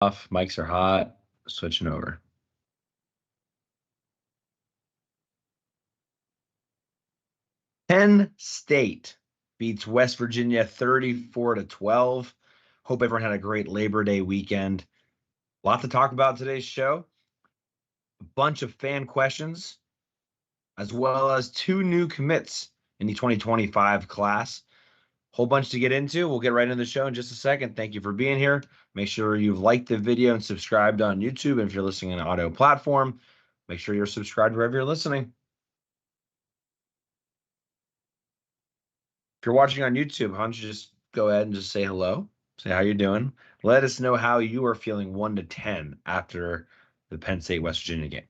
Off. Mics are hot. Switching over. Penn State beats West Virginia 34-12. Hope everyone had a great Labor Day weekend. A lot to talk about today's show. A bunch of fan questions, as well as 2 new commits in the 2025 class. Whole bunch to get into. We'll get right into the show in just a second. Thank you for being here. Make sure you've liked the video and subscribed on YouTube. And if you're listening on an audio platform, make sure you're subscribed wherever you're listening. If you're watching on YouTube, why don't you just go ahead and just say hello, say how you're doing. Let us know how you are feeling 1 to 10 after the Penn State West Virginia game.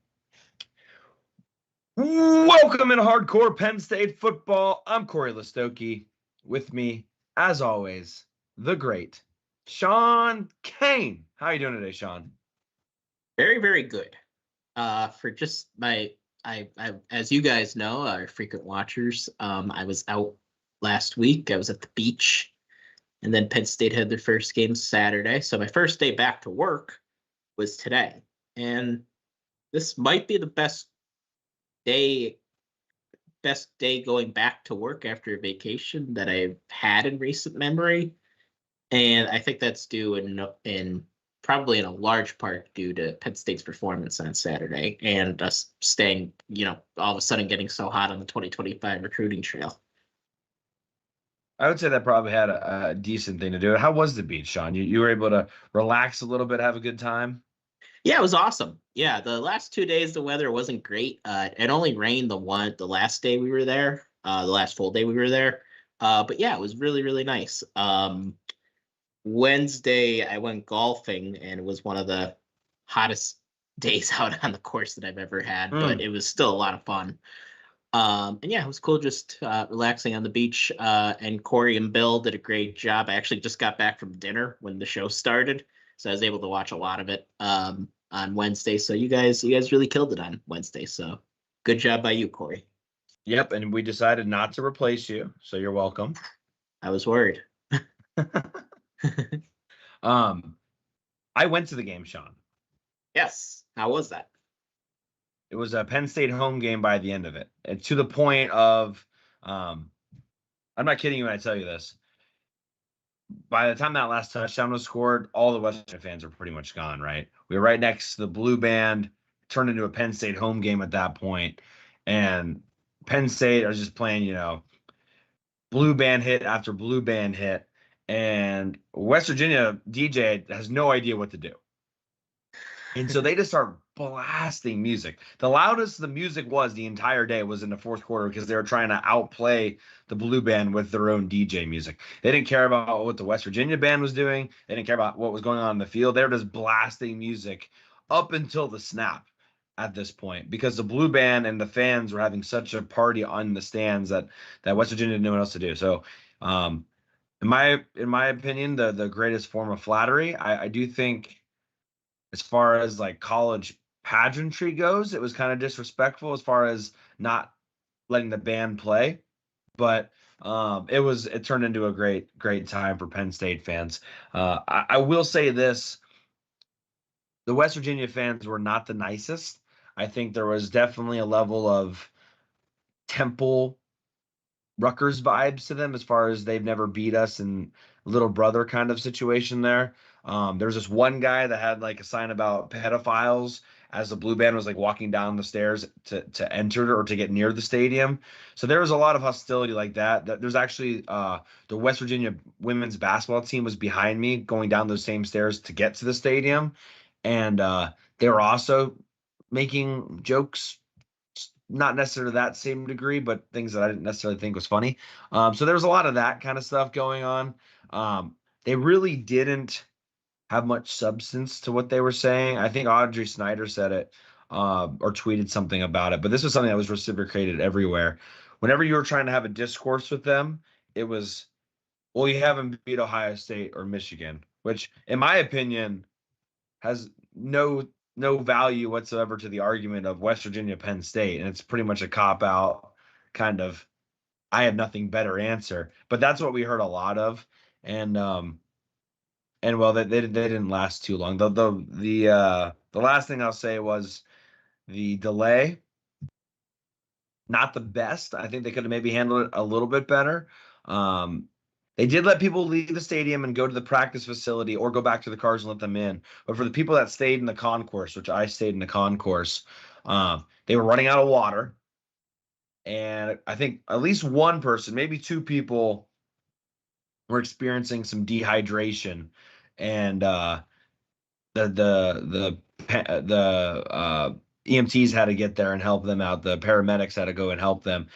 Welcome in Hardcore Penn State Football. I'm Cory Lestochi. With me, as always, the great Shawn Kane. How are you doing today, Shawn? Very, very good. For just as you guys know, our frequent watchers, I was out last week. I was at the beach, and then Penn State had their first game Saturday. So my first day back to work was today, and this might be the best day going back to work after a vacation that I've had in recent memory. And I think that's due in probably in a large part due to Penn State's performance on Saturday and us staying, all of a sudden getting so hot on the 2025 recruiting trail. I would say that probably had a decent thing to do. How was the beach, Shawn? You were able to relax a little bit, have a good time? Yeah, it was awesome. Yeah, the last 2 days the weather wasn't great. It only rained the last day we were there, the last full day we were there. But yeah, it was really, really nice. Wednesday I went golfing, and it was one of the hottest days out on the course that I've ever had, but it was still a lot of fun. And yeah, it was cool just relaxing on the beach. And Corey and Bill did a great job. I actually just got back from dinner when the show started, so I was able to watch a lot of it on Wednesday. So you guys really killed it on Wednesday. So good job by you, Corey. Yep, and we decided not to replace you, so you're welcome. I was worried. I went to the game, Shawn. Yes. How was that? It was a Penn State home game by the end of it. And to the point of, I'm not kidding you when I tell you this. By the time that last touchdown was scored, all the Western fans are pretty much gone, right? We were right next to the Blue Band, turned into a Penn State home game at that point. And Penn State was just playing, Blue Band hit after Blue Band hit. And West Virginia DJ has no idea what to do. And so they just start blasting music. The loudest the music was the entire day was in the fourth quarter because they were trying to outplay the Blue Band with their own DJ music. They didn't care about what the West Virginia band was doing. They didn't care about what was going on in the field. They were just blasting music up until the snap at this point because the Blue Band and the fans were having such a party on the stands that West Virginia didn't know what else to do. So in my opinion, the greatest form of flattery, I do think as far as like college pageantry goes, it was kind of disrespectful as far as not letting the band play. But it turned into a great time for Penn State fans. I will say this. The West Virginia fans were not the nicest. I think there was definitely a level of Temple Rutgers vibes to them as far as they've never beat us in little brother kind of situation there. There was this one guy that had like a sign about pedophiles as the Blue Band was like walking down the stairs to enter or to get near the stadium. So there was a lot of hostility like that. There's actually the West Virginia women's basketball team was behind me going down those same stairs to get to the stadium. And they were also making jokes, not necessarily to that same degree, but things that I didn't necessarily think was funny. So there was a lot of that kind of stuff going on. They really didn't have much substance to what they were saying. I think Audrey Snyder said it or tweeted something about it, but this was something that was reciprocated everywhere. Whenever you were trying to have a discourse with them, it was, well, you haven't beat Ohio State or Michigan, which in my opinion has no value whatsoever to the argument of West Virginia, Penn State. And it's pretty much a cop-out kind of, I have nothing better answer. But that's what we heard a lot of. And And well, they didn't last too long. The last thing I'll say was the delay. Not the best. I think they could have maybe handled it a little bit better. Um, they did let people leave the stadium and go to the practice facility or go back to the cars and let them in. But for the people that stayed in the concourse, which I stayed in the concourse, they were running out of water. And I think at least one person, maybe two people, were experiencing some dehydration. And the EMTs had to get there and help them out. The paramedics had to go and help them,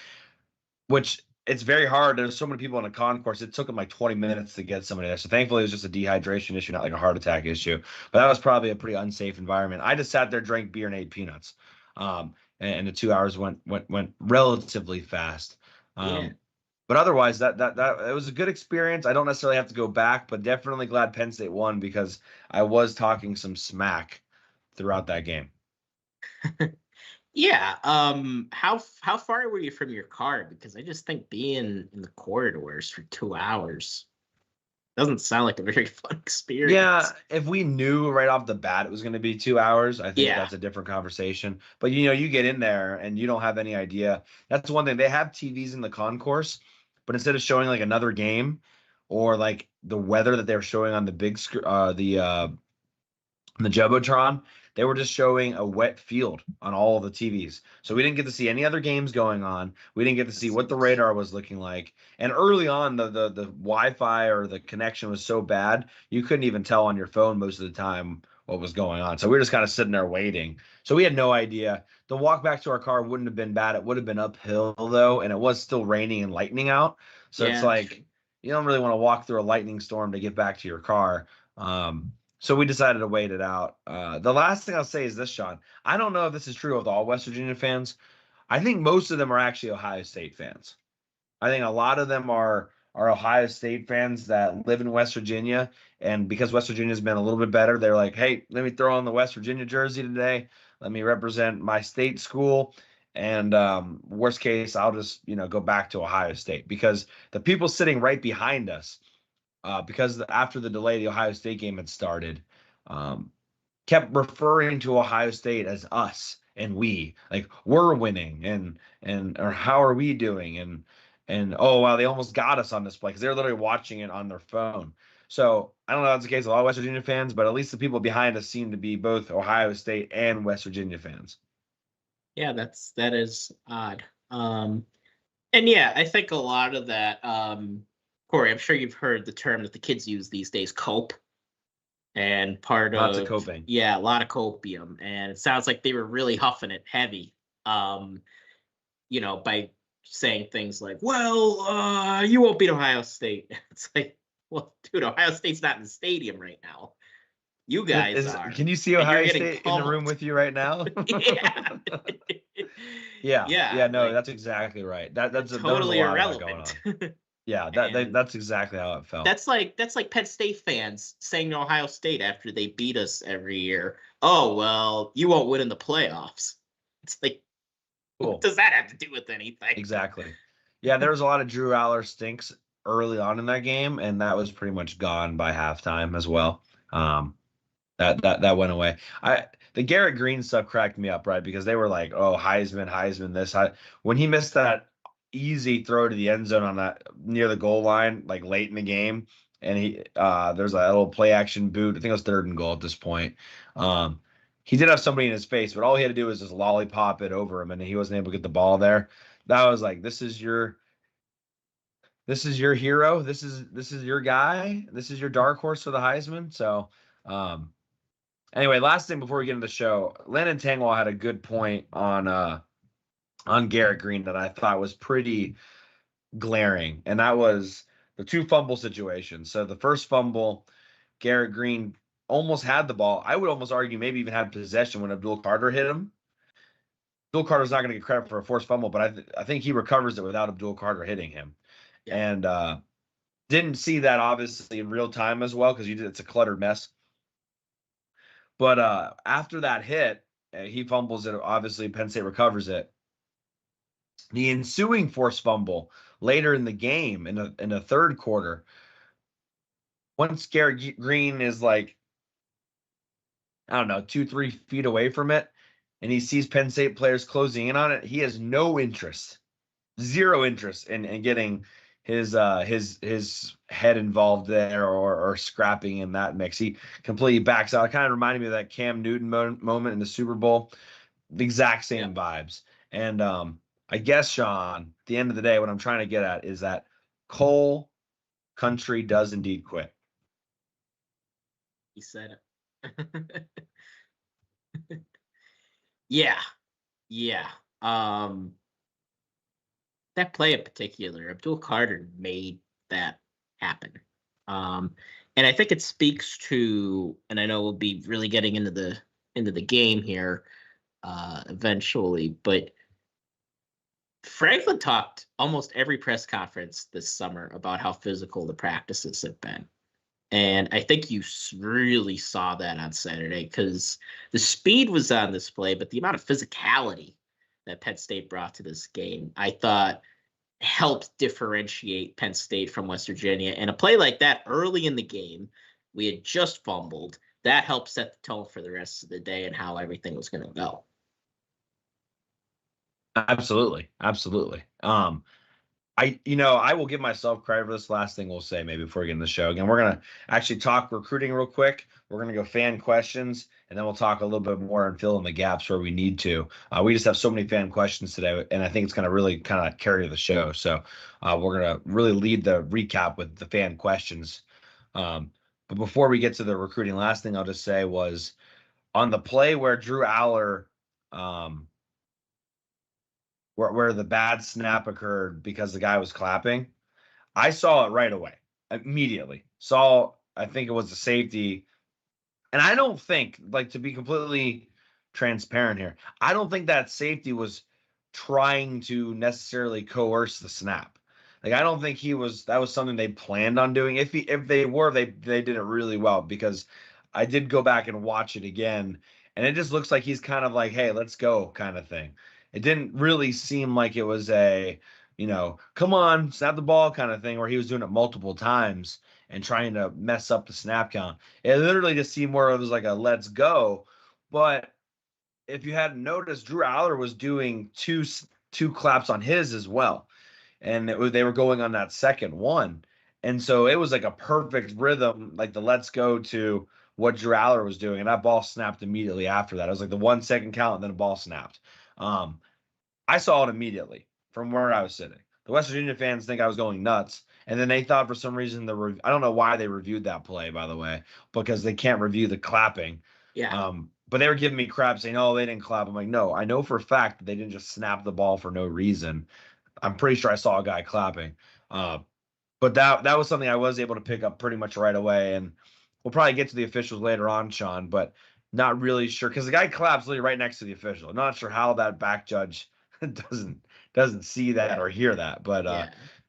which it's very hard. There's so many people in a concourse. It took them like 20 minutes to get somebody there. So thankfully, it was just a dehydration issue, not like a heart attack issue. But that was probably a pretty unsafe environment. I just sat there, drank beer, and ate peanuts. And the 2 hours went relatively fast. Yeah. But otherwise, that it was a good experience. I don't necessarily have to go back, but definitely glad Penn State won because I was talking some smack throughout that game. Yeah. How far were you from your car? Because I just think being in the corridors for 2 hours doesn't sound like a very fun experience. Yeah, if we knew right off the bat it was going to be 2 hours, I think that's a different conversation. But you get in there and you don't have any idea. That's one thing. They have TVs in the concourse, but instead of showing like another game or like the weather that they were showing on the big screen, the Jumbotron, they were just showing a wet field on all of the TVs. So we didn't get to see any other games going on. We didn't get to see what the radar was looking like. And early on, the Wi-Fi or the connection was so bad, you couldn't even tell on your phone most of the time what was going on. So we were just kind of sitting there waiting. So we had no idea. The walk back to our car wouldn't have been bad. It would have been uphill, though, and it was still raining and lightning out. So it's like you don't really want to walk through a lightning storm to get back to your car. So we decided to wait it out. The last thing I'll say is this, Shawn. I don't know if this is true of all West Virginia fans. I think most of them are actually Ohio State fans. I think a lot of them are Ohio State fans that live in West Virginia. And because West Virginia's been a little bit better, they're like, hey, let me throw on the West Virginia jersey today. Let me represent my state school. And worst case, I'll just, go back to Ohio State. Because the people sitting right behind us, because after the delay, the Ohio State game had started, kept referring to Ohio State as us and we, like we're winning or how are we doing? And oh, wow, they almost got us on this play because they're literally watching it on their phone. So I don't know if that's the case with all West Virginia fans, but at least the people behind us seem to be both Ohio State and West Virginia fans. Yeah, that is odd. And yeah, I think a lot of that, Cory, I'm sure you've heard the term that the kids use these days, cope. And lots of coping. Yeah, a lot of copium. And it sounds like they were really huffing it heavy, by saying things like, well, you won't beat Ohio State. It's like, well, dude, Ohio State's not in the stadium right now. You guys are. Can you see Ohio State in the room with you right now? Yeah. No, that's exactly right. That's totally irrelevant. Yeah, that's exactly how it felt. That's like Penn State fans saying to Ohio State after they beat us every year, oh, well, you won't win in the playoffs. It's like, cool. What does that have to do with anything? Exactly. Yeah, there was a lot of Drew Allar stinks early on in that game, and that was pretty much gone by halftime as well. That went away. The Garrett Green stuff cracked me up, right? Because they were like, oh, Heisman, this. When he missed that easy throw to the end zone on that near the goal line, like late in the game, and there's a little play action boot. I think it was 3rd and goal at this point. He did have somebody in his face, but all he had to do was just lollipop it over him, and he wasn't able to get the ball there. That was like, this is your hero. This is your guy. This is your dark horse for the Heisman. So, anyway, last thing before we get into the show, Landon Tangwall had a good point on Garrett Green that I thought was pretty glaring, and that was the 2 fumble situations. So the first fumble, Garrett Green almost had the ball. I would almost argue maybe even had possession when Abdul Carter hit him. Abdul Carter's not going to get credit for a forced fumble, but I think he recovers it without Abdul Carter hitting him. Yeah. And didn't see that obviously in real time as well because it's a cluttered mess. But after that hit, he fumbles it. Obviously, Penn State recovers it. The ensuing forced fumble later in the game in the 3rd quarter, once Garrett Green is like, I don't know, 2-3 feet away from it, and he sees Penn State players closing in on it, he has no interest, zero interest in getting his head involved there or scrapping in that mix. He completely backs out. It kind of reminded me of that Cam Newton moment in the Super Bowl. The exact same vibes. And I guess, Shawn, at the end of the day, what I'm trying to get at is that Cole Country does indeed quit. He said it. Yeah. That play in particular, Abdul Carter made that happen. And I think it speaks to, and I know we'll be really getting into the game here eventually, but Franklin talked almost every press conference this summer about how physical the practices have been. And I think you really saw that on Saturday because the speed was on display, but the amount of physicality that Penn State brought to this game, I thought helped differentiate Penn State from West Virginia. And a play like that early in the game, we had just fumbled. That helped set the tone for the rest of the day and how everything was going to go. Absolutely. I will give myself credit for this. Last thing we'll say maybe before we get in the show. Again, we're going to actually talk recruiting real quick. We're going to go fan questions, and then we'll talk a little bit more and fill in the gaps where we need to. We just have so many fan questions today, and I think it's going to really kind of carry the show. So we're going to really lead the recap with the fan questions. But before we get to the recruiting, last thing I'll just say was on the play where Drew Allar where the bad snap occurred because the guy was clapping, I saw it right away, immediately. I think it was a safety. And I don't think, like, to be completely transparent here, I don't think that safety was trying to necessarily coerce the snap. Like, I don't think that was something they planned on doing. If they were, they did it really well, because I did go back and watch it again, and it just looks like he's kind of like, hey, let's go kind of thing. It didn't really seem like it was a, come on, snap the ball kind of thing, where he was doing it multiple times and trying to mess up the snap count. It literally just seemed more of it was like a let's go. But if you hadn't noticed, Drew Allar was doing two claps on his as well. And they were going on that second one. And so it was like a perfect rhythm, like the let's go to what Drew Allar was doing. And that ball snapped immediately after that. It was like the 1 second count, and then the ball snapped. I saw it immediately from where I was sitting. The West Virginia fans think I was going nuts. And then they thought for some reason I don't know why they reviewed that play, by the way, because they can't review the clapping. Yeah. But they were giving me crap saying, oh, they didn't clap. I'm like, no, I know for a fact that they didn't just snap the ball for no reason. I'm pretty sure I saw a guy clapping. But that was something I was able to pick up pretty much right away. And we'll probably get to the officials later on, Shawn, but not really sure, because the guy claps literally right next to the official. I'm not sure how that back judge doesn't see that or hear that. But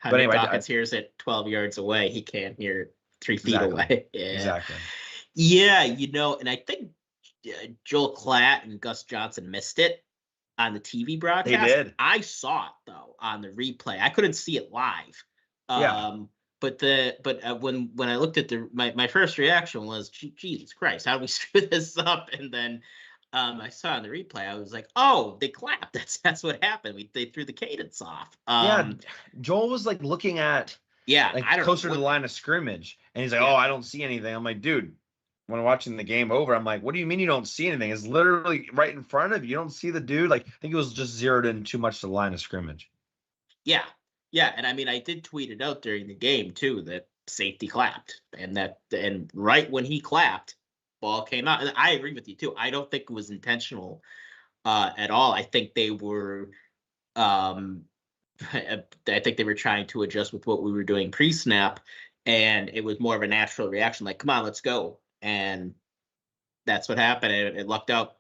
but anyway, Dawkins hears it 12 yards away. He can't hear 3 feet away. Yeah, exactly. Yeah, and I think Joel Klatt and Gus Johnson missed it on the TV broadcast. They did. I saw it though on the replay. I couldn't see it live. But when I looked at my first reaction was, Jesus Christ, how do we screw this up? And then I saw in the replay, I was like, oh, they clapped. That's what happened. They threw the cadence off. Joel was like looking at closer to the line of scrimmage, and he's like, oh, I don't see anything. I'm like, dude, when watching the game over, I'm like, what do you mean you don't see anything? It's literally right in front of you. You don't see the dude. Like, I think it was just zeroed in too much to the line of scrimmage. Yeah. Yeah, and I mean, I did tweet it out during the game too that safety clapped, and right when he clapped, ball came out. And I agree with you too. I don't think it was intentional at all. I think they were, I think they were trying to adjust with what we were doing pre-snap, and it was more of a natural reaction, like, come on, let's go, and that's what happened. It lucked out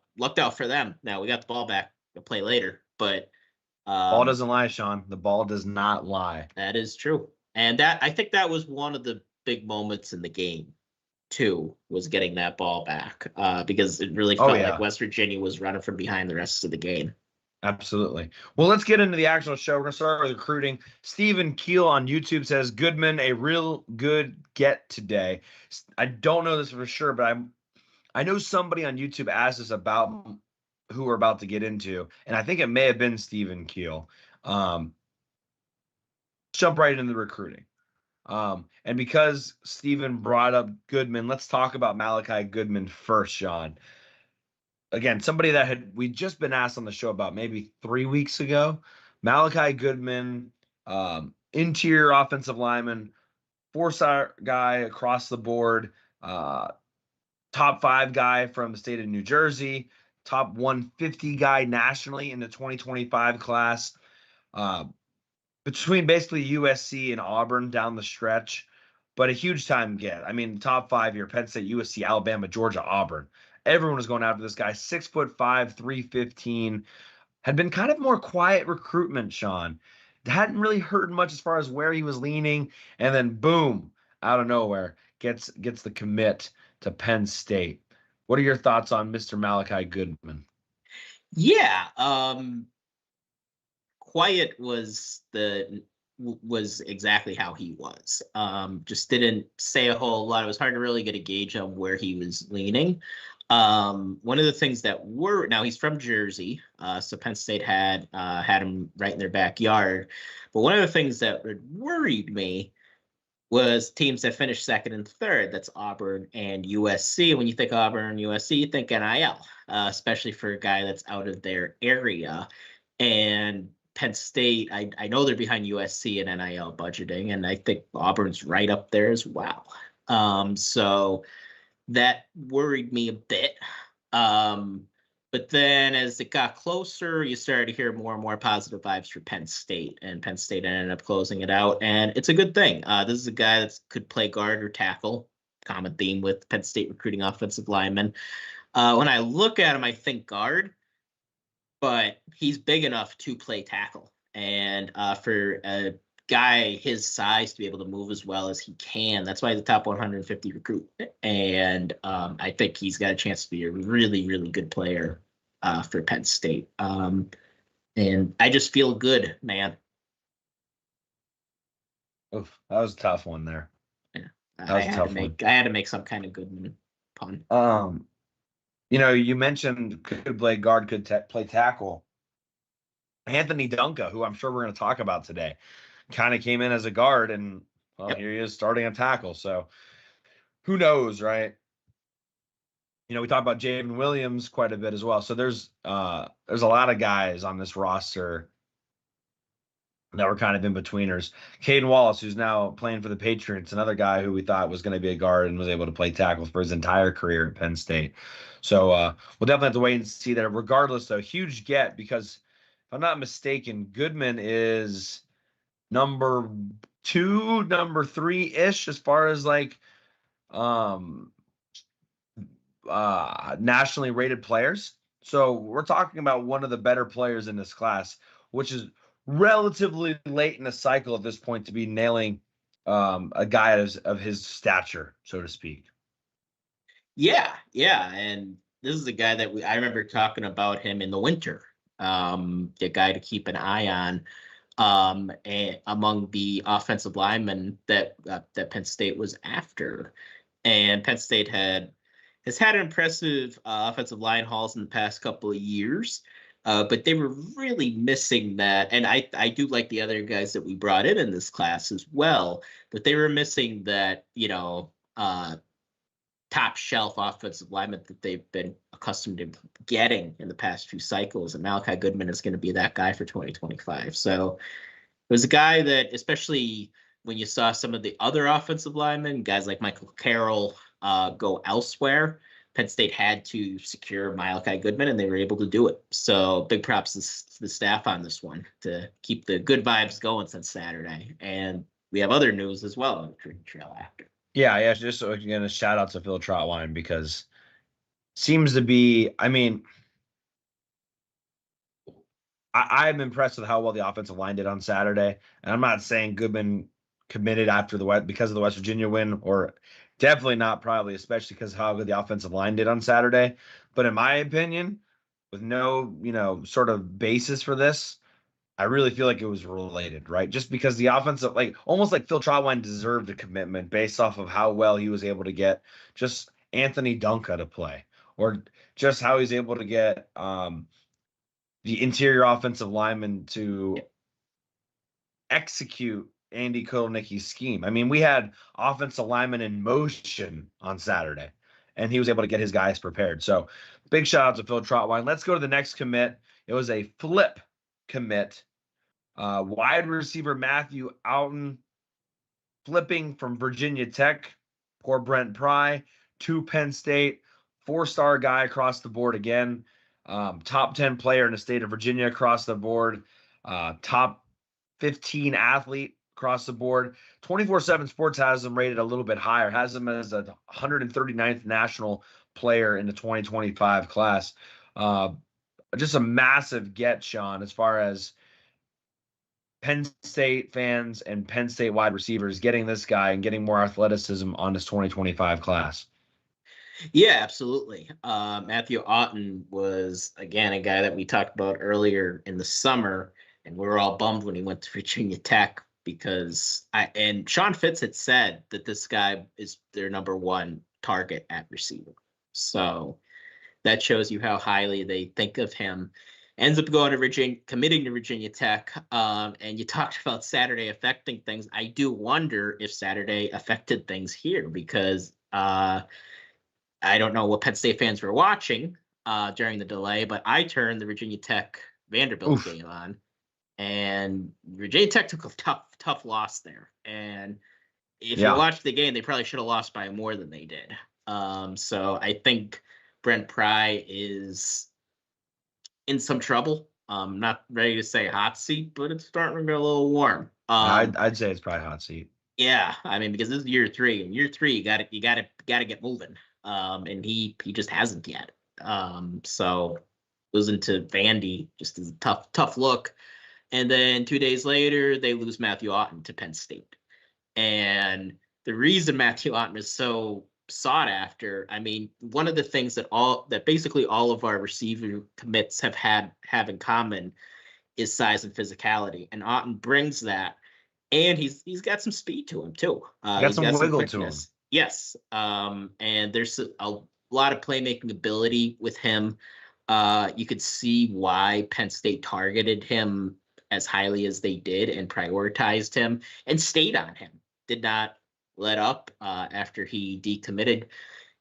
for them. Now we got the ball back to play later, but. Ball doesn't lie, Shawn. The ball does not lie. That is true. And I think that was one of the big moments in the game, too, was getting that ball back, because it really felt like West Virginia was running from behind the rest of the game. Absolutely. Well, let's get into the actual show. We're going to start with recruiting. Stephen Keel on YouTube says, Goodman, a real good get today. I don't know this for sure, but I know somebody on YouTube asked us about who we're about to get into, and I think it may have been Stephen Keel. Jump right into the recruiting. And because Stephen brought up Goodman, let's talk about Malachi Goodman first, Shawn. Again, somebody that we'd just been asked on the show about maybe 3 weeks ago. Malachi Goodman, interior offensive lineman, 4-star guy across the board, top 5 guy from the state of New Jersey, top 150 guy nationally in the 2025 class. Between basically USC and Auburn down the stretch, but a huge time get. I mean, top 5 here: Penn State, USC, Alabama, Georgia, Auburn. Everyone was going after this guy. 6'5", 315. Had been kind of more quiet recruitment, Shawn. Hadn't really heard much as far as where he was leaning, and then boom, out of nowhere, gets the commit to Penn State. What are your thoughts on Mr. Malachi Goodman? Yeah, quiet was exactly how he was. Just didn't say a whole lot. It was hard to really get a gauge on where he was leaning. One of the things that now he's from Jersey, so Penn State had him right in their backyard. But one of the things that worried me was teams that finished second and third. That's Auburn and USC. When you think Auburn and USC, you think NIL, especially for a guy that's out of their area. And Penn State, I know they're behind USC in NIL budgeting, and I think Auburn's right up there as well. So that worried me a bit. But then as it got closer, you started to hear more and more positive vibes for Penn State, and Penn State ended up closing it out. And it's a good thing. This is a guy that could play guard or tackle, common theme with Penn State recruiting offensive linemen. When I look at him, I think guard, but he's big enough to play tackle. And for a guy his size to be able to move as well as he can, that's why he's the top 150 recruit. And I think he's got a chance to be a really, really good player for Penn State. And I just feel good, man. Oof, that was a tough one there. Yeah, I had to make some kind of good pun. You mentioned could play guard, could play tackle. Anthony Dunca, who I'm sure we're going to talk about today, kind of came in as a guard, and Here he is starting a tackle. So who knows, right? We talk about Javen Williams quite a bit as well. So there's a lot of guys on this roster that were kind of in betweeners. Caden Wallace, who's now playing for the Patriots, another guy who we thought was going to be a guard and was able to play tackle for his entire career at Penn State. So we'll definitely have to wait and see that. Regardless, though, huge get, because if I'm not mistaken, Goodman is number 2, number 3-ish as far as nationally rated players. So we're talking about one of the better players in this class, which is relatively late in the cycle at this point to be nailing a guy of his stature, so to speak. Yeah. And this is a guy that I remember talking about him in the winter. The guy to keep an eye on and among the offensive linemen that Penn State was after. And Penn State has had impressive offensive line hauls in the past couple of years. But they were really missing that. And I do like the other guys that we brought in this class as well, but they were missing that, top shelf offensive lineman that they've been accustomed to getting in the past few cycles. And Malachi Goodman is going to be that guy for 2025. So it was a guy that, especially when you saw some of the other offensive linemen, guys like Michael Carroll go elsewhere, Penn State had to secure Malachi Goodman, and they were able to do it. So big props to the staff on this one to keep the good vibes going since Saturday. And we have other news as well on the recruiting trail after. Yeah. Just so again, a shout out to Phil Trotwine, because seems to be, I'm impressed with how well the offensive line did on Saturday. And I'm not saying Goodman committed because of the West Virginia win, or definitely not, probably, especially because of how good the offensive line did on Saturday. But in my opinion, with no, sort of basis for this, I really feel like it was related, right? Just because the offensive, like almost like Phil Trotwine deserved a commitment based off of how well he was able to get just Anthony Dunca to play, or just how he's able to get the interior offensive lineman to execute Andy Kotelnicki's scheme. I mean, we had offensive linemen in motion on Saturday, and he was able to get his guys prepared. So big shout out to Phil Trotwine. Let's go to the next commit. It was a flip commit. Wide receiver Matthew Outen flipping from Virginia Tech, poor Brent Pry, to Penn State, 4-star guy across the board again, top 10 player in the state of Virginia across the board, top 15 athlete across the board. 24/7 Sports has him rated a little bit higher, has him as a 139th national player in the 2025 class. Just a massive get, Shawn, as far as Penn State fans and Penn State wide receivers getting this guy and getting more athleticism on this 2025 class. Yeah, absolutely. Matthew Otten was, again, a guy that we talked about earlier in the summer, and we were all bummed when he went to Virginia Tech because Sean Fitz had said that this guy is their number one target at receiver. So that shows you how highly they think of him. Ends up going to Virginia, committing to Virginia Tech. And you talked about Saturday affecting things. I do wonder if Saturday affected things here because I don't know what Penn State fans were watching during the delay, but I turned the Virginia Tech Vanderbilt game on, and Virginia Tech took a tough loss there. And if you watched the game, they probably should have lost by more than they did. So I think Brent Pry is in some trouble. Not ready to say hot seat, but it's starting to get a little warm. I'd say it's probably hot seat. Yeah, I mean, because this is year 3, and year 3, you got to get moving. And he just hasn't yet. So losing to Vandy just is a tough look. And then 2 days later, they lose Matthew Otten to Penn State. And the reason Matthew Otten is so sought after, I mean, one of the things that basically all of our receiver commits have in common is size and physicality. And Otten brings that. And he's got some speed to him too. He's got some wiggle to him. Yes. And there's a lot of playmaking ability with him. You could see why Penn State targeted him as highly as they did and prioritized him and stayed on him. Did not let up after he decommitted.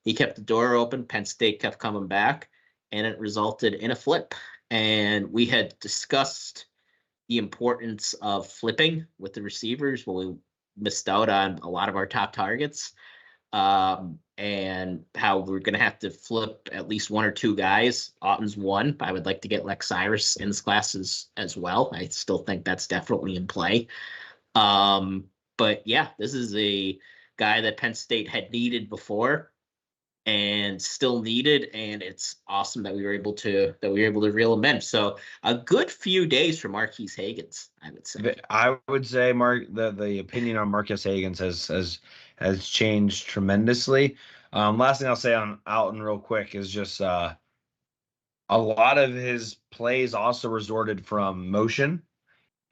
He kept the door open. Penn State kept coming back, and it resulted in a flip. And we had discussed the importance of flipping with the receivers when we missed out on a lot of our top targets, and how we're going to have to flip at least one or two guys. Otten's one. I would like to get Lex Cyrus in this class as well. I still think that's definitely in play. But yeah, this is a guy that Penn State had needed before and still needed, and it's awesome that we were able to reel him in. So a good few days for Marquise Hagans, I would say. I would say the opinion on Marquise Hagans has changed tremendously. Last thing I'll say on Alton real quick is just a lot of his plays also resorted from motion.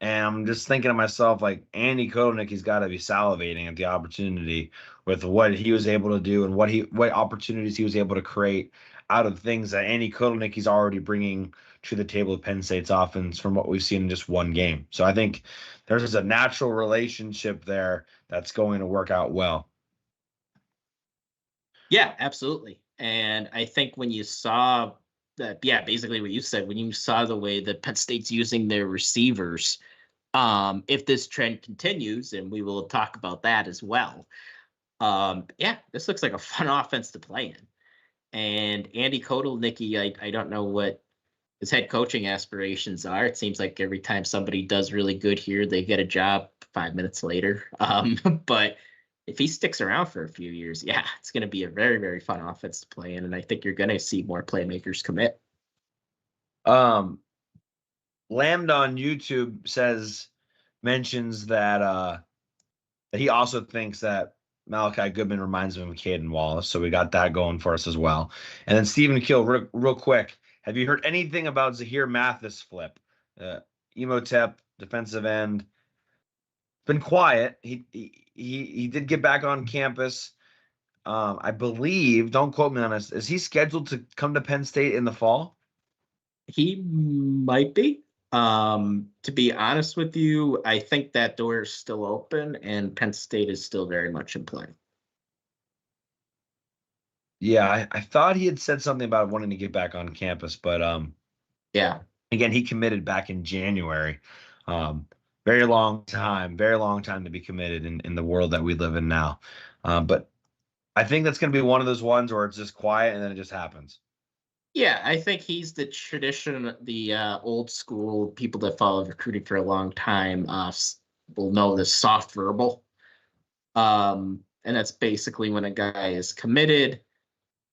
And I'm just thinking to myself, like, Andy Kotelnicki's got to be salivating at the opportunity with what he was able to do and what opportunities he was able to create out of things that Andy Kotelnicki's already bringing to the table of Penn State's offense from what we've seen in just one game. So I think there's a natural relationship there that's going to work out well. Yeah, absolutely. And I think when you saw that, yeah, basically what you said, when you saw the way that Penn State's using their receivers, if this trend continues, and we will talk about that as well, yeah, this looks like a fun offense to play in. And Andy Kotelnicki, I don't know what his head coaching aspirations are. It seems like every time somebody does really good here, they get a job 5 minutes later. But if he sticks around for a few years, yeah, it's going to be a very, very fun offense to play in. And I think you're going to see more playmakers commit. Lambda on YouTube mentions that he also thinks that Malachi Goodman reminds him of Caden Wallace. So we got that going for us as well. And then Stephen Kill, real quick, Have you heard anything about Zahir Mathis flip? Emotep, defensive end. Been quiet. He did get back on campus. I believe, don't quote me on this, is he scheduled to come to Penn State in the fall? He might be. To be honest with you, I think that door is still open and Penn State is still very much in play. Yeah, I thought he had said something about wanting to get back on campus, but yeah. Again, he committed back in January. Very long time to be committed in the world that we live in now. But I think that's going to be one of those ones where it's just quiet and then it just happens. Yeah, I think he's the tradition, the old school people that followed recruiting for a long time will know the soft verbal. And that's basically when a guy is committed,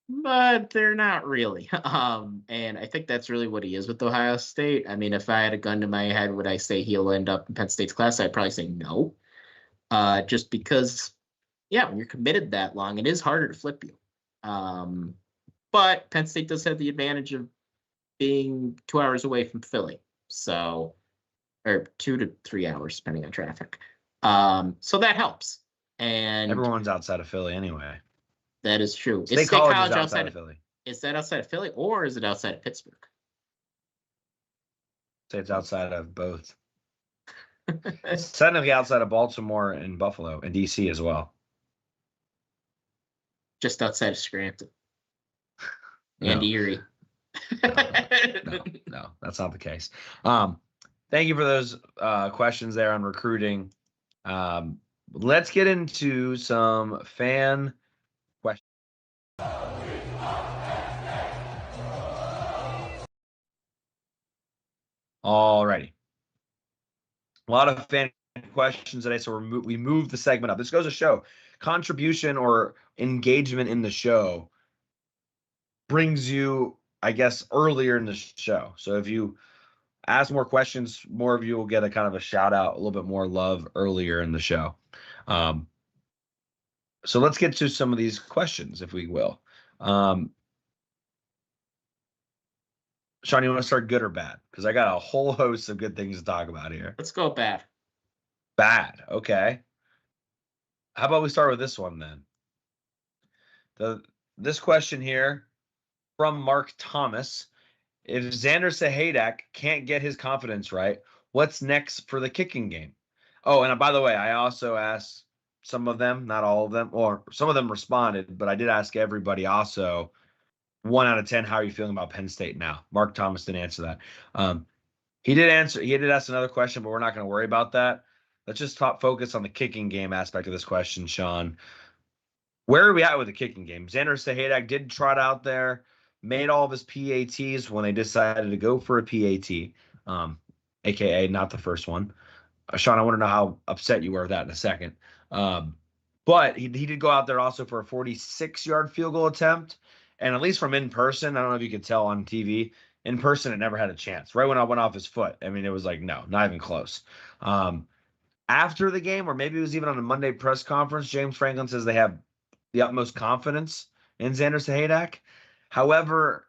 but they're not really. And I think that's really what he is with Ohio State. I mean, if I had a gun to my head, would I say he'll end up in Penn State's class? I'd probably say no. Just because, yeah, when you're committed that long, it is harder to flip you. But Penn State does have the advantage of being 2 hours away from Philly. So, or 2 to 3 hours, depending on traffic. So that helps. And everyone's outside of Philly anyway. That is true. State College is outside of Philly. Is that outside of Philly or is it outside of Pittsburgh? Say it's outside of both. It's technically outside of Baltimore and Buffalo and DC as well. Just outside of Scranton. And Erie. No, that's not the case. Thank you for those questions there on recruiting. Let's get into some fan questions. Alrighty. A lot of fan questions today, so we moved the segment up. This goes to show contribution or engagement in the show brings you, I guess, earlier in the show. So if you ask more questions, more of you will get a kind of a shout out, a little bit more love earlier in the show. So let's get to some of these questions, if we will. Shawn, you want to start good or bad? Because I got a whole host of good things to talk about here. Let's go bad. Bad. Okay. How about we start with this one then? This question here from Mark Thomas. If Xander Sahadak can't get his confidence right, what's next for the kicking game? Oh, and by the way, I also asked some of them, not all of them, or some of them responded, but I did ask everybody also, 1 out of 10, how are you feeling about Penn State now? Mark Thomas didn't answer that. He did ask another question, but we're not going to worry about that. Let's just focus on the kicking game aspect of this question, Shawn. Where are we at with the kicking game? Xander Sahadak did trot out there, made all of his PATs when they decided to go for a PAT, aka not the first one. Shawn, I want to know how upset you were with that in a second. But he did go out there also for a 46-yard field goal attempt. And at least from in person, I don't know if you could tell on TV, in person, it never had a chance. Right when I went off his foot, I mean, it was like, no, not even close. After the game, or maybe it was even on a Monday press conference, James Franklin says they have the utmost confidence in Xander Sahadak. However,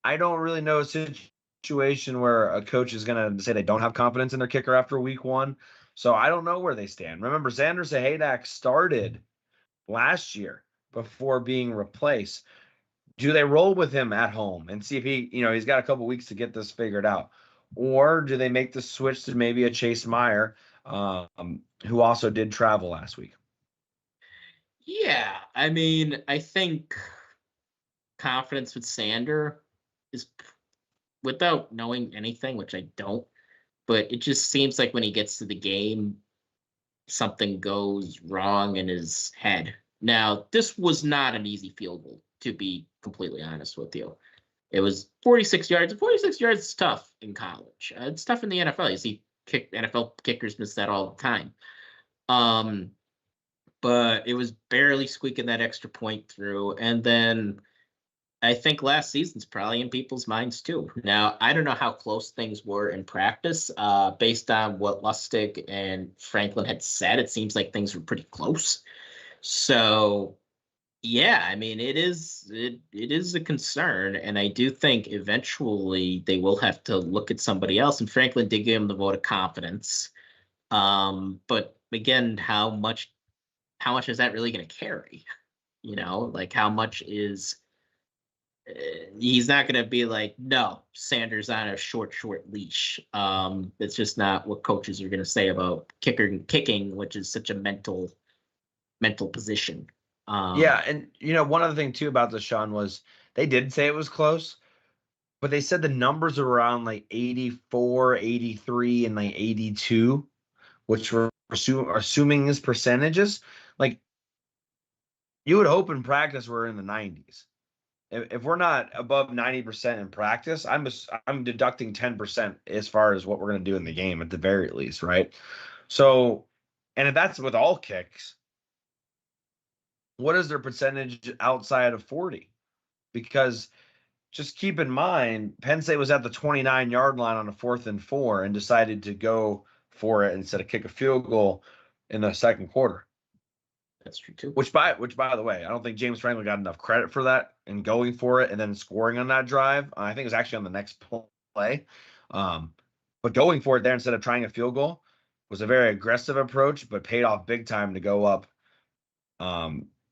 I don't really know a situation where a coach is going to say they don't have confidence in their kicker after week 1. So I don't know where they stand. Remember, Xander Sahadak started last year before being replaced. Do they roll with him at home and see if he's got a couple weeks to get this figured out? Or do they make the switch to maybe a Chase Meyer, who also did travel last week? Yeah, I mean, I think confidence with Xander is, without knowing anything, which I don't, but it just seems like when he gets to the game, something goes wrong in his head. Now, this was not an easy field goal, to be completely honest with you. It was 46 yards. 46 yards is tough in college. It's tough in the NFL. You see NFL kickers miss that all the time. But it was barely squeaking that extra point through. And then I think last season's probably in people's minds too. Now, I don't know how close things were in practice. Based on what Lustig and Franklin had said, it seems like things were pretty close. So, Yeah, I mean it is a concern, and I do think eventually they will have to look at somebody else. And Franklin did give him the vote of confidence. But again, how much is that really going to carry? Like how much is he's not going to be like, no, Sanders on a short leash. It's just not what coaches are going to say about kicking, which is such a mental position. Yeah, and one other thing too about the Shawn was they did say it was close, but they said the numbers are around like 84, 83, and like 82, which we're assuming is percentages. Like you would hope in practice we're in the 90s. If we're not above 90% in practice, I'm deducting 10% as far as what we're going to do in the game at the very least, right? So, and if that's with all kicks, what is their percentage outside of 40? Because just keep in mind, Penn State was at the 29-yard line on a 4th and 4 and decided to go for it instead of kick a field goal in the second quarter. That's true too. Which by the way, I don't think James Franklin got enough credit for that and going for it and then scoring on that drive. I think it was actually on the next play. But going for it there instead of trying a field goal was a very aggressive approach, but paid off big time to go up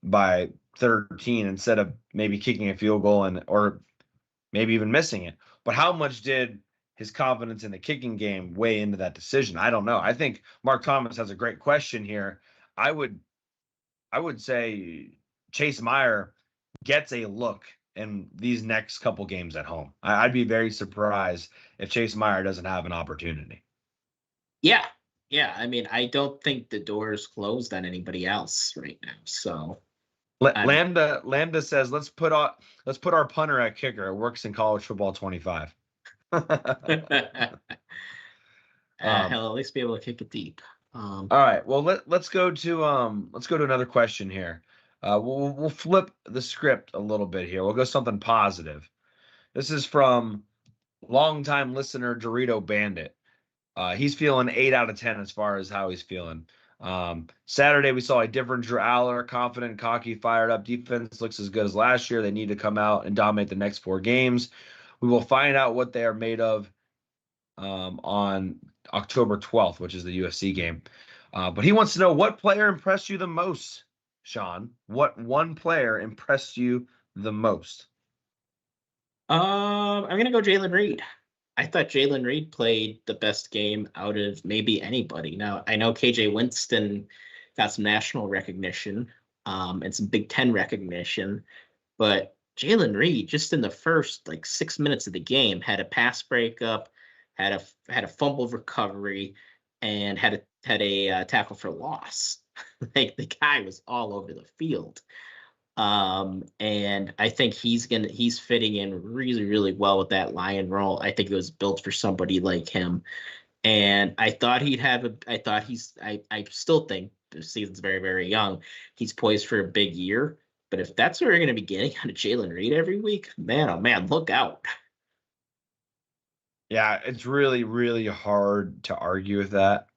by 13 instead of maybe kicking a field goal or maybe even missing it. But how much did his confidence in the kicking game weigh into that decision? I don't know. I think Mark Thomas has a great question here. I would say Chase Meyer gets a look in these next couple games at home. I'd be very surprised if Chase Meyer doesn't have an opportunity. Yeah. I mean, I don't think the door is closed on anybody else right now. So Lambda says let's put our punter at kicker. It works in college football 25. He'll at least be able to kick it deep. All right. Well, let's go to another question here. We'll flip the script a little bit here. We'll go something positive. This is from longtime listener Dorito Bandit. He's feeling 8 out of 10 as far as how he's feeling. Saturday we saw a different Drew Allar, confident, cocky, fired up. Defense looks as good as last year. They need to come out and dominate the next 4 games. We will find out what they are made of on October 12th, which is the UFC game. But he wants to know, what player impressed you the most, Shawn? What one player impressed you the most? I'm going to go Jalen Reed. I thought Jalen Reed played the best game out of maybe anybody. Now, I know KJ Winston got some national recognition and some Big Ten recognition, but Jalen Reed, just in the first 6 minutes of the game, had a pass breakup, had a fumble recovery, and had a tackle for loss. The guy was all over the field. And I think he's fitting in really, really well with that lion role. I think it was built for somebody like him. And I thought I still think the season's very, very young. He's poised for a big year. But if that's what we're going to be getting out of Jalen Reed every week, man, oh man, look out. Yeah, it's really, really hard to argue with that.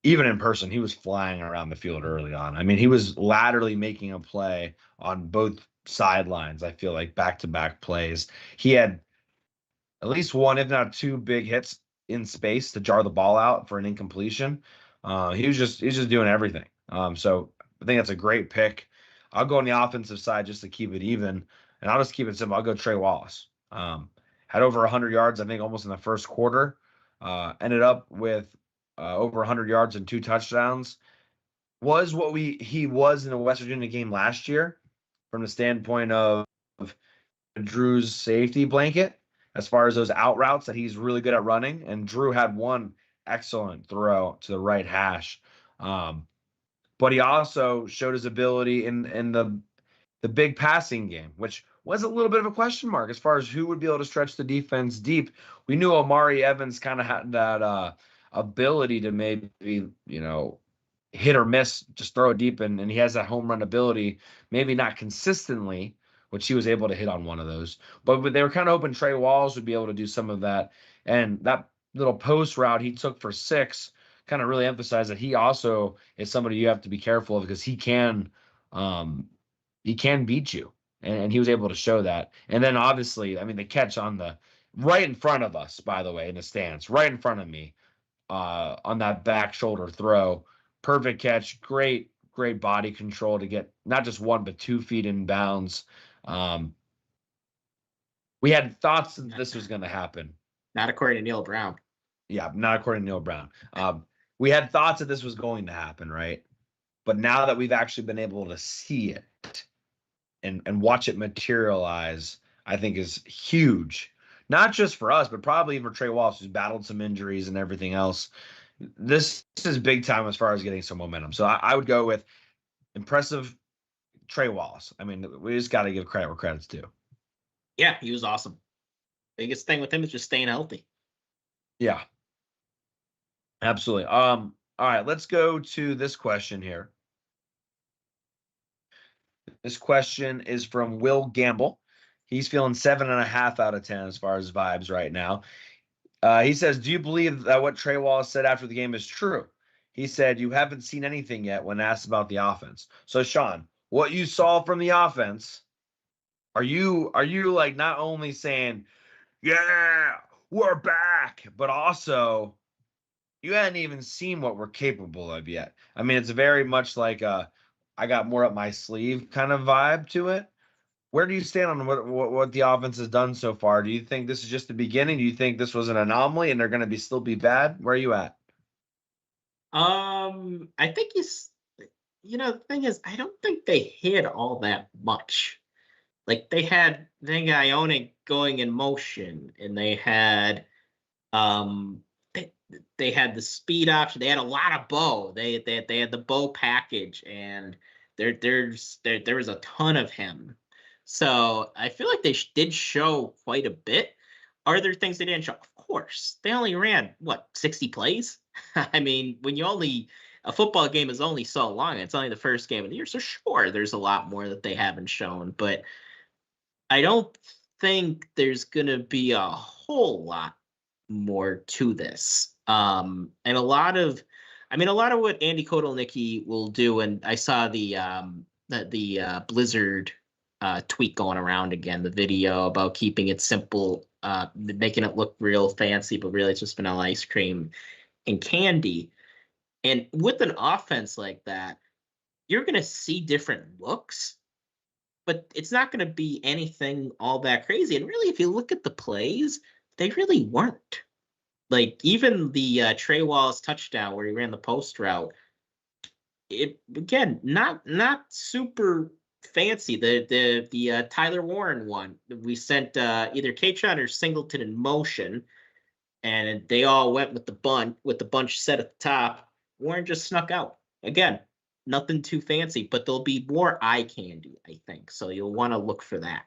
Even in person, he was flying around the field early on. I mean, he was laterally making a play on both sidelines, I feel like, back-to-back plays. He had at least one, if not 2, big hits in space to jar the ball out for an incompletion. He's just doing everything. So I think that's a great pick. I'll go on the offensive side just to keep it even, and I'll just keep it simple. I'll go Trey Wallace. Had over 100 yards, I think, almost in the first quarter. Ended up with over 100 yards and 2 touchdowns. Was what he was in the West Virginia game last year from the standpoint of Drew's safety blanket, as far as those out routes that he's really good at running. And Drew had one excellent throw to the right hash. But he also showed his ability in the big passing game, which was a little bit of a question mark as far as who would be able to stretch the defense deep. We knew Omari Evans kind of had that ability to maybe, hit or miss, just throw it deep, and he has that home run ability, maybe not consistently, which he was able to hit on one of those. But they were kind of hoping Trey Wallace would be able to do some of that. And that little post route he took for 6 kind of really emphasized that he also is somebody you have to be careful of, because he can he can beat you. And he was able to show that. And then obviously, I mean, the catch on the right in front of us, by the way, in the stands, right in front of me, on that back shoulder throw, perfect catch, great body control to get not just 1 but 2 feet in bounds. We had thoughts that this was going to happen. Not according to Neil Brown. Yeah, not according to Neil Brown. We had thoughts that this was going to happen, right? But now that we've actually been able to see it and watch it materialize, I think is huge. Not just for us, but probably for Trey Wallace, who's battled some injuries and everything else. This is big time as far as getting some momentum. So I would go with impressive Trey Wallace. I mean, we just got to give credit where credit's due. Yeah, he was awesome. Biggest thing with him is just staying healthy. Yeah, absolutely. All right, let's go to this question here. This question is from Will Gamble. He's feeling 7.5 out of 10 as far as vibes right now. He says, do you believe that what Trey Wallace said after the game is true? He said, you haven't seen anything yet when asked about the offense. So, Shawn, what you saw from the offense, are you like not only saying, yeah, we're back, but also you hadn't even seen what we're capable of yet? I mean, it's very much like I got more up my sleeve kind of vibe to it. Where do you stand on what the offense has done so far? Do you think this is just the beginning? Do you think this was an anomaly and they're going to still be bad? Where are you at? I think the thing is, I don't think they hid all that much. Like they had Ione going in motion, and they had they had the speed option. They had a lot of bow. They had the bow package, and there was a ton of him. So I feel like they did show quite a bit. Are there things they didn't show? Of course. They only ran 60 plays. I mean, a football game is only so long. It's only the first game of the year, so sure, there's a lot more that they haven't shown, but I don't think there's gonna be a whole lot more to this. And a lot of what Andy Kotelnicki will do, and I saw the Blizzard tweet going around again, the video about keeping it simple, making it look real fancy, but really it's just vanilla ice cream and candy. And with an offense like that, you're going to see different looks, but it's not going to be anything all that crazy. And really, if you look at the plays, they really weren't. Like even the Trey Wallace touchdown where he ran the post route, it again not super fancy. The Tyler Warren one, we sent either K-Tron or Singleton in motion, and they all went with the bunch set at the top. Warren just snuck out. Again, nothing too fancy, but there'll be more eye candy, I think. So you'll want to look for that.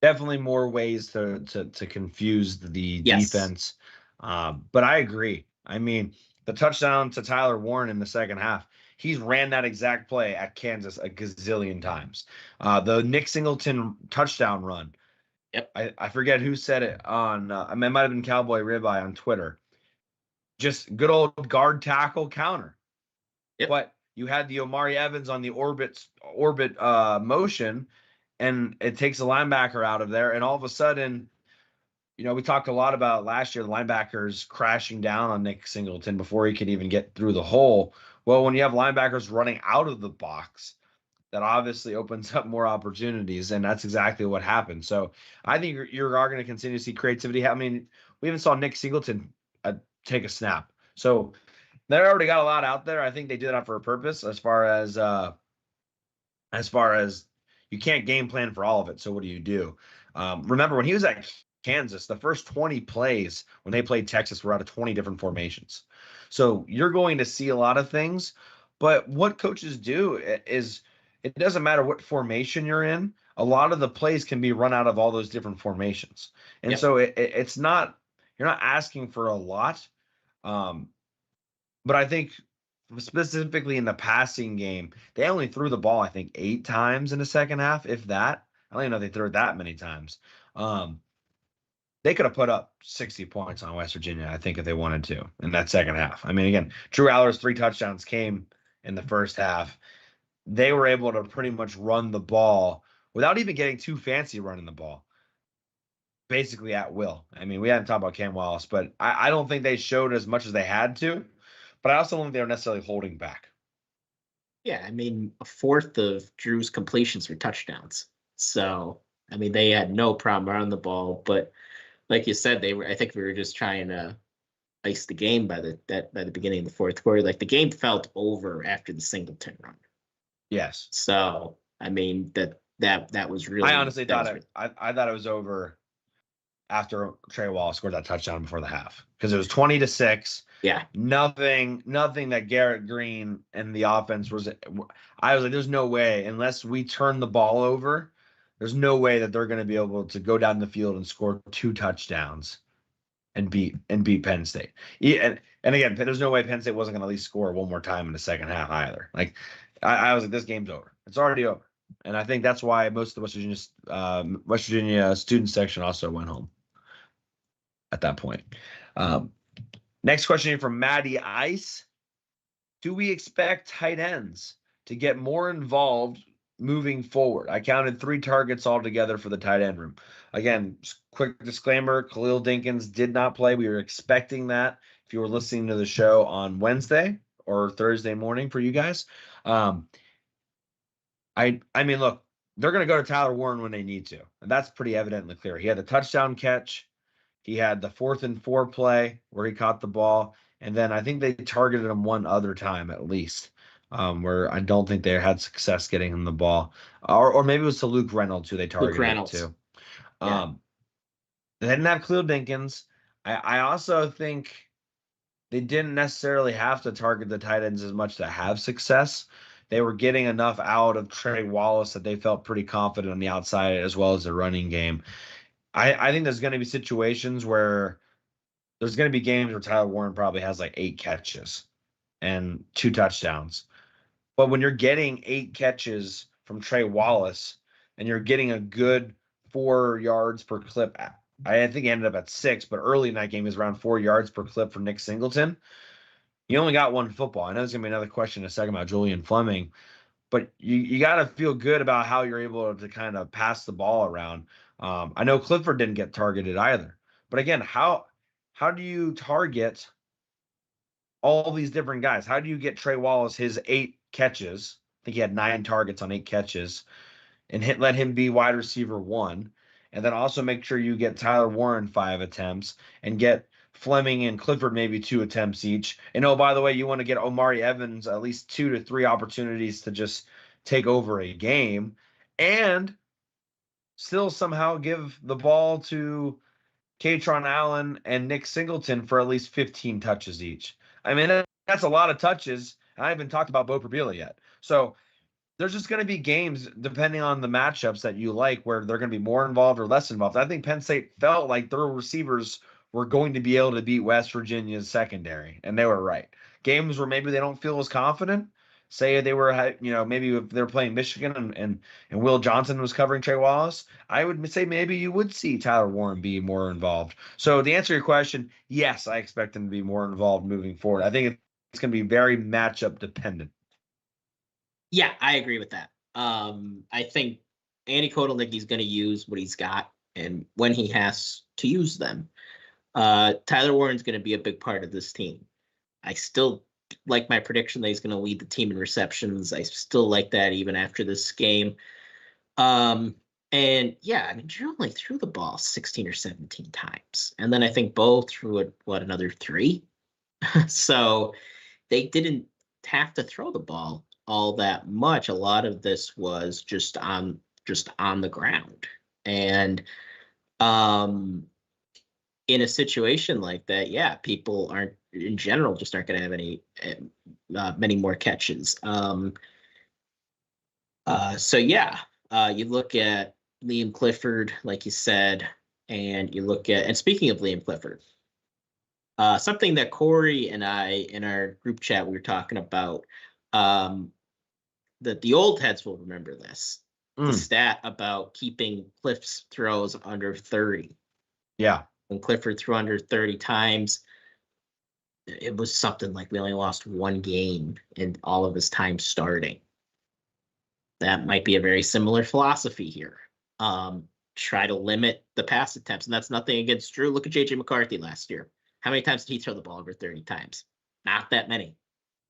Definitely more ways to confuse the defense. But I agree. I mean, the touchdown to Tyler Warren in the second half, he's ran that exact play at Kansas a gazillion times. The Nick Singleton touchdown run. Yep. I forget who said it on, it might have been Cowboy Ribeye on Twitter. Just good old guard tackle counter. Yep. But you had the Omari Evans on the orbit motion, and it takes a linebacker out of there. And all of a sudden, we talked a lot about last year, the linebackers crashing down on Nick Singleton before he could even get through the hole. Well, when you have linebackers running out of the box, that obviously opens up more opportunities, and that's exactly what happened. So I think you are going to continue to see creativity. I mean, we even saw Nick Singleton take a snap. So they already got a lot out there. I think they did that for a purpose as far as you can't game plan for all of it. So what do you do? Remember when he was at Kansas, the first 20 plays when they played Texas were out of 20 different formations. So you're going to see a lot of things, but what coaches do is it doesn't matter what formation you're in. A lot of the plays can be run out of all those different formations. And so it's not, you're not asking for a lot. But I think specifically in the passing game, they only threw the ball, I think, 8 times in the second half, if that. I don't even know if they threw it that many times. They could have put up 60 points on West Virginia, I think, if they wanted to in that second half. I mean, again, Drew Allar's 3 touchdowns came in the first half. they were able to pretty much run the ball without even getting too fancy running the ball, basically at will. I mean, we haven't talked about Cam Wallace, but I don't think they showed as much as they had to, but I also don't think they were necessarily holding back. Yeah, I mean, a fourth of Drew's completions were touchdowns. So, I mean, they had no problem running the ball, but like you said, I think we were just trying to ice the game by the beginning of the fourth quarter. Like the game felt over after the Singleton run. Yes. So, I mean, that was really, I honestly thought I thought it was over after Trey Wallace scored that touchdown before the half, because it was 20-6. Yeah. Nothing that Garrett Green and the offense was. I was like, there's no way, unless we turn the ball over, there's no way that they're going to be able to go down the field and score 2 touchdowns and beat Penn State. And again, there's no way Penn State wasn't going to at least score one more time in the second half either. Like, I was like, this game's over. It's already over. And I think that's why most of the West Virginia student section also went home at that point. Next question from Maddie Ice. Do we expect tight ends to get more involved moving forward? I counted 3 targets altogether for the tight end room. Again, quick disclaimer, Khalil Dinkins did not play. We were expecting that if you were listening to the show on Wednesday or Thursday morning for you guys. I mean, look, they're going to go to Tyler Warren when they need to. And that's pretty evidently clear. He had the touchdown catch. He had the 4th and 4 play where he caught the ball. And then I think they targeted him one other time at least, where I don't think they had success getting him the ball. Or maybe it was to Luke Reynolds who they targeted too. Yeah. They didn't have Khalil Dinkins. I also think they didn't necessarily have to target the tight ends as much to have success. They were getting enough out of Trey Wallace that they felt pretty confident on the outside as well as the running game. I think there's going to be situations where there's going to be games where Tyler Warren probably has like 8 catches and 2 touchdowns. But when you're getting 8 catches from Trey Wallace and you're getting a good 4 yards per clip, I think he ended up at 6, but early in that game he was around 4 yards per clip for Nick Singleton. You only got one football. I know there's going to be another question in a second about Julian Fleming, but you got to feel good about how you're able to kind of pass the ball around. I know Clifford didn't get targeted either. But again, how do you target all these different guys? How do you get Trey Wallace his 8 catches? I think he had 9 targets on 8 catches, and let him be wide receiver 1. And then also make sure you get Tyler Warren 5 attempts and get Fleming and Clifford maybe 2 attempts each. And oh, by the way, you want to get Omari Evans at least 2 to 3 opportunities to just take over a game and still somehow give the ball to Katron Allen and Nick Singleton for at least 15 touches each. I mean, that's a lot of touches. I haven't talked about Bo Perbila yet. So there's just going to be games, depending on the matchups that you like, where they're going to be more involved or less involved. I think Penn State felt like their receivers were going to be able to beat West Virginia's secondary, and they were right. Games where maybe they don't feel as confident, say they were, maybe if they're playing Michigan and Will Johnson was covering Trey Wallace, I would say maybe you would see Tyler Warren be more involved. So to answer your question, yes, I expect him to be more involved moving forward. I think it's going to be very matchup dependent. Yeah, I agree with that. I think Andy Kotelnicki's going to use what he's got and when he has to use them. Tyler Warren's going to be a big part of this team. I still like my prediction that he's going to lead the team in receptions. I still like that even after this game. And yeah, I mean, Drew only threw the ball 16 or 17 times. And then I think Bo threw it, another 3? So they didn't have to throw the ball all that much. A lot of this was just on the ground. And in a situation like that, yeah, people aren't in general just aren't going to have many more catches. So yeah, you look at Liam Clifford, like you said, and you look at, and speaking of Liam Clifford, something that Corey and I in our group chat we were talking about, that the old heads will remember this. The stat about keeping Cliff's throws under 30. Yeah. When Clifford threw under 30 times, it was something like we only lost 1 game in all of his time starting. that might be a very similar philosophy here. Try to limit the pass attempts, and that's nothing against Drew. Look at J.J. McCarthy last year. How many times did he throw the ball over 30 times? Not that many.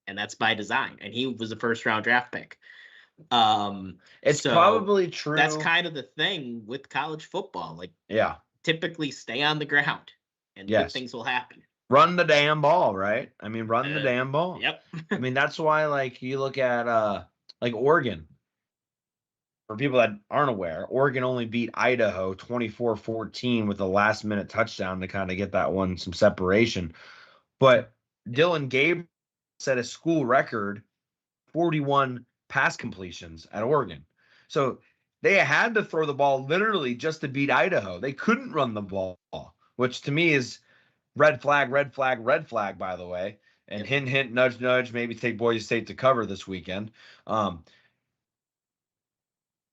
And that's by design. And he was a first-round draft pick. It's so probably true. That's kind of the thing with college football. Like, yeah, typically stay on the ground, and good things will happen. Run the damn ball, right? I mean, run the damn ball. Yep. I mean, that's why, like, you look at like Oregon. For people that aren't aware, Oregon only beat Idaho 24-14 with a last-minute touchdown to kind of get that one some separation. But Dylan Gabriel set a school record 41 pass completions at Oregon. So they had to throw the ball literally just to beat Idaho. They couldn't run the ball, which to me is red flag, red flag, red flag, by the way. And hint, hint, nudge, nudge, maybe take Boise State to cover this weekend.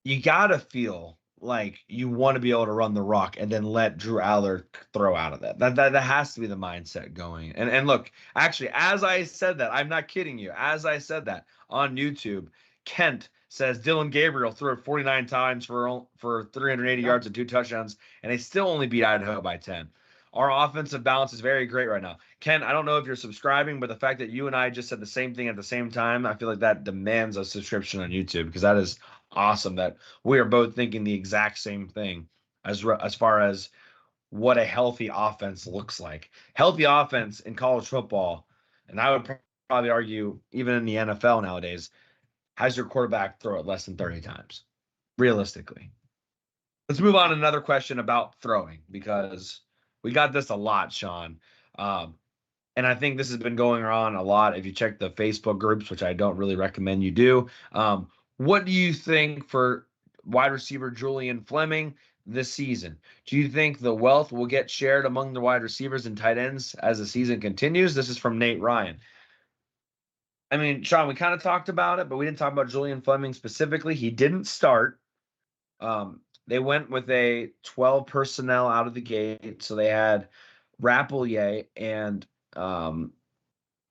You got to feel like you want to be able to run the rock and then let Drew Allar throw out of that. That has to be the mindset going. And look, actually, as I said that, I'm not kidding you. As I said that on YouTube, Kent says Dylan Gabriel threw it 49 times for 380 yards and 2 touchdowns, and they still only beat Idaho by 10. Our offensive balance is very great right now. Ken, I don't know if you're subscribing, but the fact that you and I just said the same thing at the same time, I feel like that demands a subscription on YouTube, because that is awesome that we are both thinking the exact same thing as far as what a healthy offense looks like. Healthy offense in college football, and I would probably argue even in the NFL nowadays, has your quarterback throw it less than 30 times, realistically. Let's move on to another question about throwing, because we got this a lot, Shawn. And I think this has been going on a lot if you check the Facebook groups, which I don't really recommend you do. What do you think for wide receiver Julian Fleming this season? Do you think the wealth will get shared among the wide receivers and tight ends as the season continues? This is from Nate Ryan. I mean, Shawn, we kind of talked about it, but we didn't talk about Julian Fleming specifically. He didn't start. They went with a 12 personnel out of the gate. So they had Rappelier and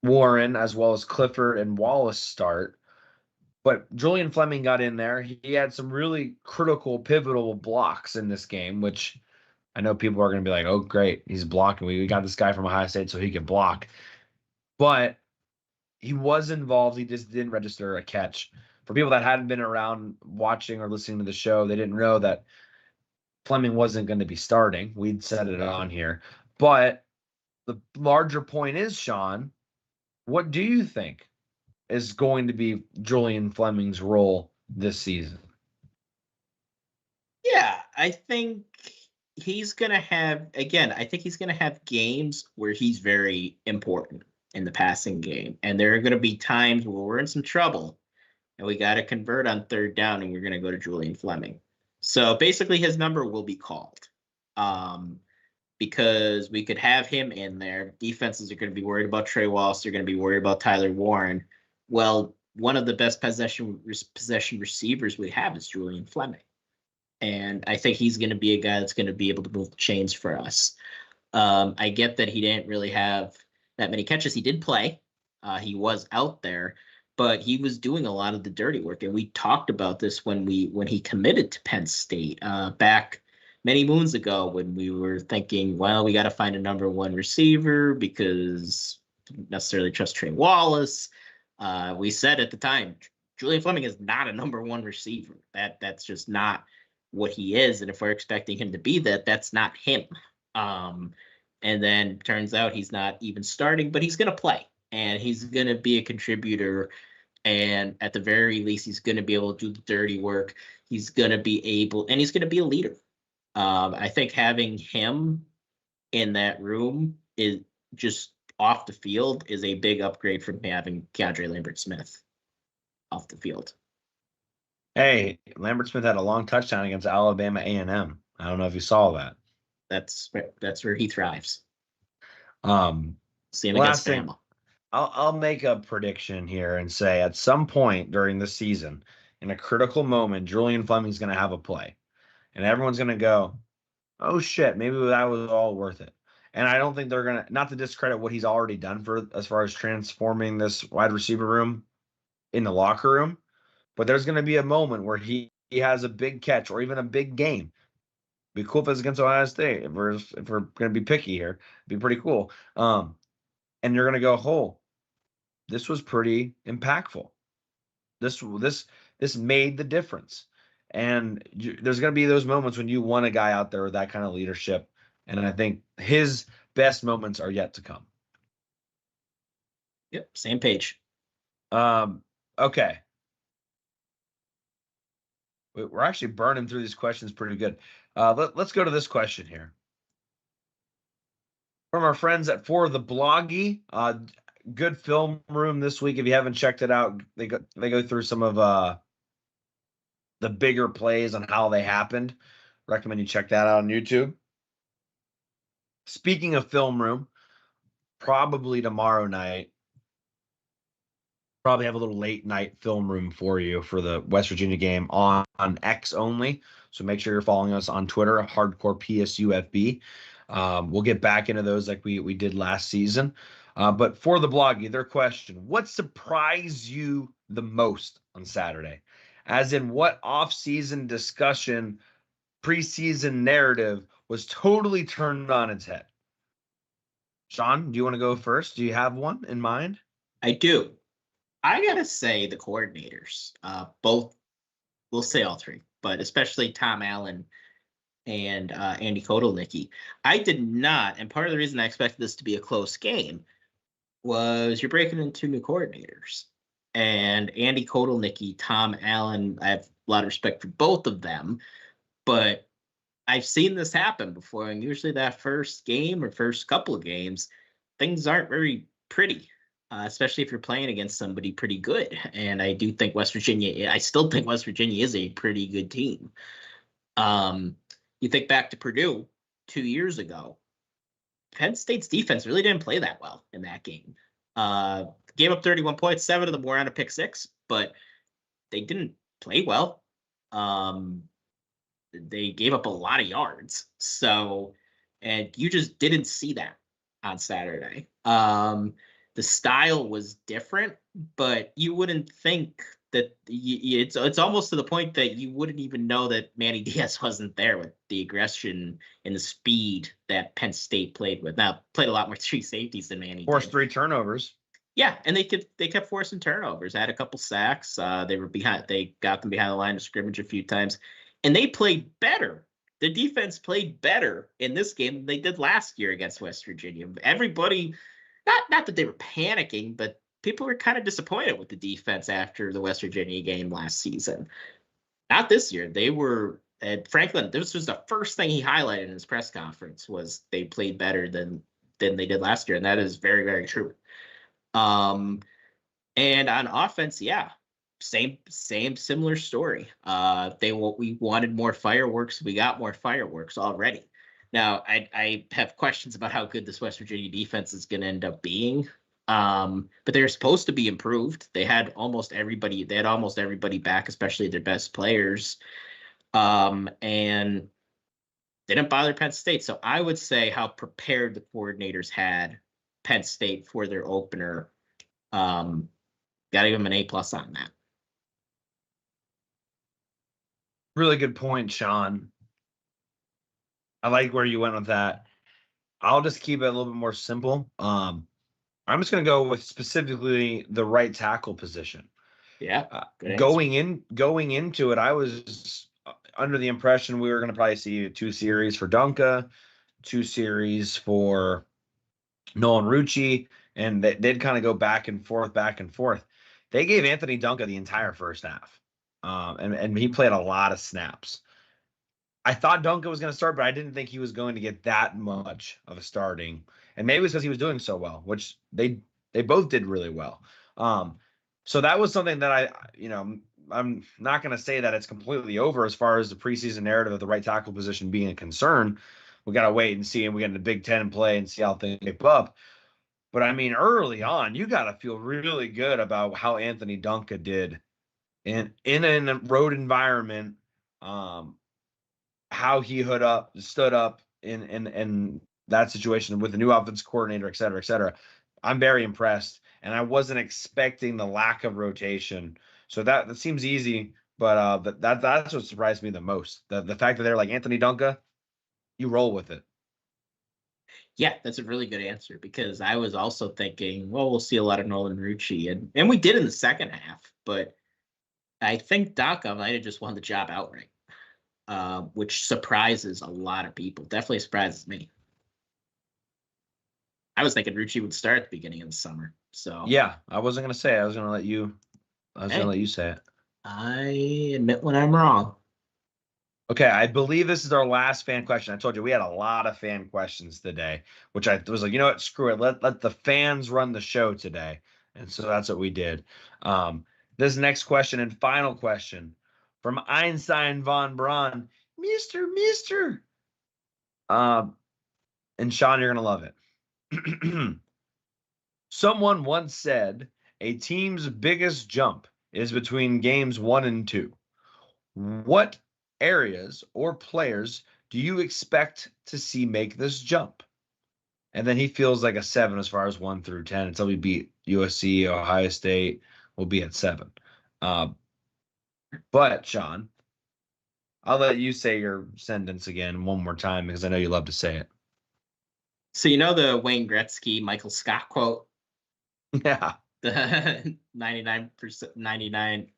Warren, as well as Clifford and Wallace start. But Julian Fleming got in there. He had some really critical, pivotal blocks in this game, which I know people are going to be like, oh, great, he's blocking. We got this guy from Ohio State so he can block. But he was involved. He just didn't register a catch. For people that hadn't been around watching or listening to the show, they didn't know that Fleming wasn't going to be starting. We'd said it on here. But the larger point is, Shawn, what do you think is going to be Julian Fleming's role this season? Yeah, I think he's going to have, again, I think he's going to have games where he's very important in the passing game. And there are going to be times where we're in some trouble and we got to convert on third down and we're going to go to Julian Fleming. So basically his number will be called because we could have him in there. Defenses are going to be worried about Trey Wallace. They're going to be worried about Tyler Warren. Well, one of the best possession receivers we have is Julian Fleming. And I think he's going to be a guy that's going to be able to move the chains for us. I get that he didn't really have that many catches. He did play. He was out there, but he was doing a lot of the dirty work. And we talked about this when he committed to Penn State back many moons ago, when we were thinking, well, we got to find a number one receiver because we don't necessarily trust Trey Wallace. We said at the time, Julian Fleming is not a number one receiver. That's just not what he is. And if we're expecting him to be that, that's not him. And then turns out he's not even starting, but he's going to play and he's going to be a contributor. And at the very least, he's going to be able to do the dirty work. He's going to be able, and he's going to be a leader. I think having him in that room is just off the field is a big upgrade from having Keandre Lambert-Smith off the field. Hey, Lambert-Smith had a long touchdown against Alabama A&M. I don't know if you saw that. That's where he thrives. See him Last against thing, Bama. I'll make a prediction here and say at some point during the season, in a critical moment, Julian Fleming's going to have a play. And everyone's going to go, oh, shit, maybe that was all worth it. And I don't think they're going to, not to discredit what he's already done for as far as transforming this wide receiver room in the locker room, but there's going to be a moment where he has a big catch or even a big game. Be cool if it's against Ohio State. If we're going to be picky here, it'd be pretty cool. And you're going to go, oh, this was pretty impactful. This made the difference. And there's going to be those moments when you want a guy out there with that kind of leadership. And I think his best moments are yet to come. Yep, same page. Okay. We're actually burning through these questions pretty good. Let's go to this question here. From our friends at For the Bloggy, good film room this week. If you haven't checked it out, they go through some of the bigger plays on how they happened. Recommend you check that out on YouTube. Speaking of film room, probably tomorrow night, probably have a little late night film room for you for the West Virginia game on X only. So make sure you're following us on Twitter, Hardcore PSUFB. We'll get back into those like we did last season. But for the bloggy, their question, what surprised you the most on Saturday? As in, what off-season discussion, preseason narrative was totally turned on its head? Shawn, do you want to go first? Do you have one in mind? I do. I got to say the coordinators, both, we'll say all three, but especially Tom Allen and Andy Kotelnicki. I did not, and part of the reason I expected this to be a close game was you're breaking in two new coordinators. And Andy Kotelnicki, Tom Allen, I have a lot of respect for both of them, but I've seen this happen before, and usually that first game or first couple of games, things aren't very pretty, especially if you're playing against somebody pretty good. And I do think I still think West Virginia is a pretty good team. You think back to Purdue 2 years ago, Penn State's defense really didn't play that well in that game. Gave up 31 points, 7 of them were on a pick six, but they didn't play well. They gave up a lot of yards. So, and you just didn't see that on Saturday. The style was different, but you wouldn't think that it's almost to the point that you wouldn't even know that Manny Diaz wasn't there with the aggression and the speed that Penn State played with. Now, played a lot more three safeties than Manny. Forced 3 turnovers. Yeah, and they kept forcing turnovers. Had a couple sacks. They were behind. They got them behind the line of scrimmage a few times, and they played better. The defense played better in this game than they did last year against West Virginia. Everybody, not that they were panicking, but people were kind of disappointed with the defense after the West Virginia game last season. Not this year. They were, and Franklin, this was the first thing he highlighted in his press conference was they played better than they did last year, and that is very, very true. And on offense, yeah, similar story. We wanted more fireworks. We got more fireworks already. Now, I have questions about how good this West Virginia defense is going to end up being. But they're supposed to be improved. They had almost everybody back, especially their best players. And they didn't bother Penn State. So I would say how prepared the coordinators had Penn State for their opener. Got to give them an A+ on that. Really good point, Shawn. I like where you went with that. I'll just keep it a little bit more simple. I'm just going to go with specifically the right tackle position. Yeah. Going into it, I was under the impression we were going to probably see 2 series for Dunca, 2 series for Nolan Rucci, and they'd kind of go back and forth. They gave Anthony Dunca the entire first half, and he played a lot of snaps. I thought Dunca was going to start, but I didn't think he was going to get that much of a starting. And maybe it's because he was doing so well, which they both did really well. So that was something that I'm not going to say that it's completely over as far as the preseason narrative of the right tackle position being a concern. We got to wait and see, and we get in the Big Ten play and see how things shape up. But I mean, early on, you got to feel really good about how Anthony Dunca did in a road environment. How he stood up in that situation with the new offensive coordinator, et cetera. I'm very impressed, and I wasn't expecting the lack of rotation So that seems easy, but that's what surprised me the most. The fact that they're like Anthony Dunca, you roll with it. Yeah, that's a really good answer because I was also thinking, well, we'll see a lot of Nolan Rucci, and we did in the second half, but I think Dunca might have just won the job outright, which surprises a lot of people. Definitely surprises me. I was thinking Rucci would start at the beginning of the summer. So Yeah, I wasn't gonna say it. I was gonna let you say it. I admit when I'm wrong. Okay, I believe this is our last fan question. I told you we had a lot of fan questions today, which I was like, you know what, screw it. Let the fans run the show today. And so that's what we did. This next question and final question from Einstein von Braun, Mister. And Shawn, you're gonna love it. Someone once said a team's biggest jump is between games 1 and 2. What areas or players do you expect to see make this jump? And then he feels like a 7 as far as 1 through 10 until we beat USC, Ohio State. We'll be at 7. But Shawn, I'll let you say your sentence again one more time because I know you love to say it. So you know the Wayne Gretzky, Michael Scott quote? Yeah. The 99%,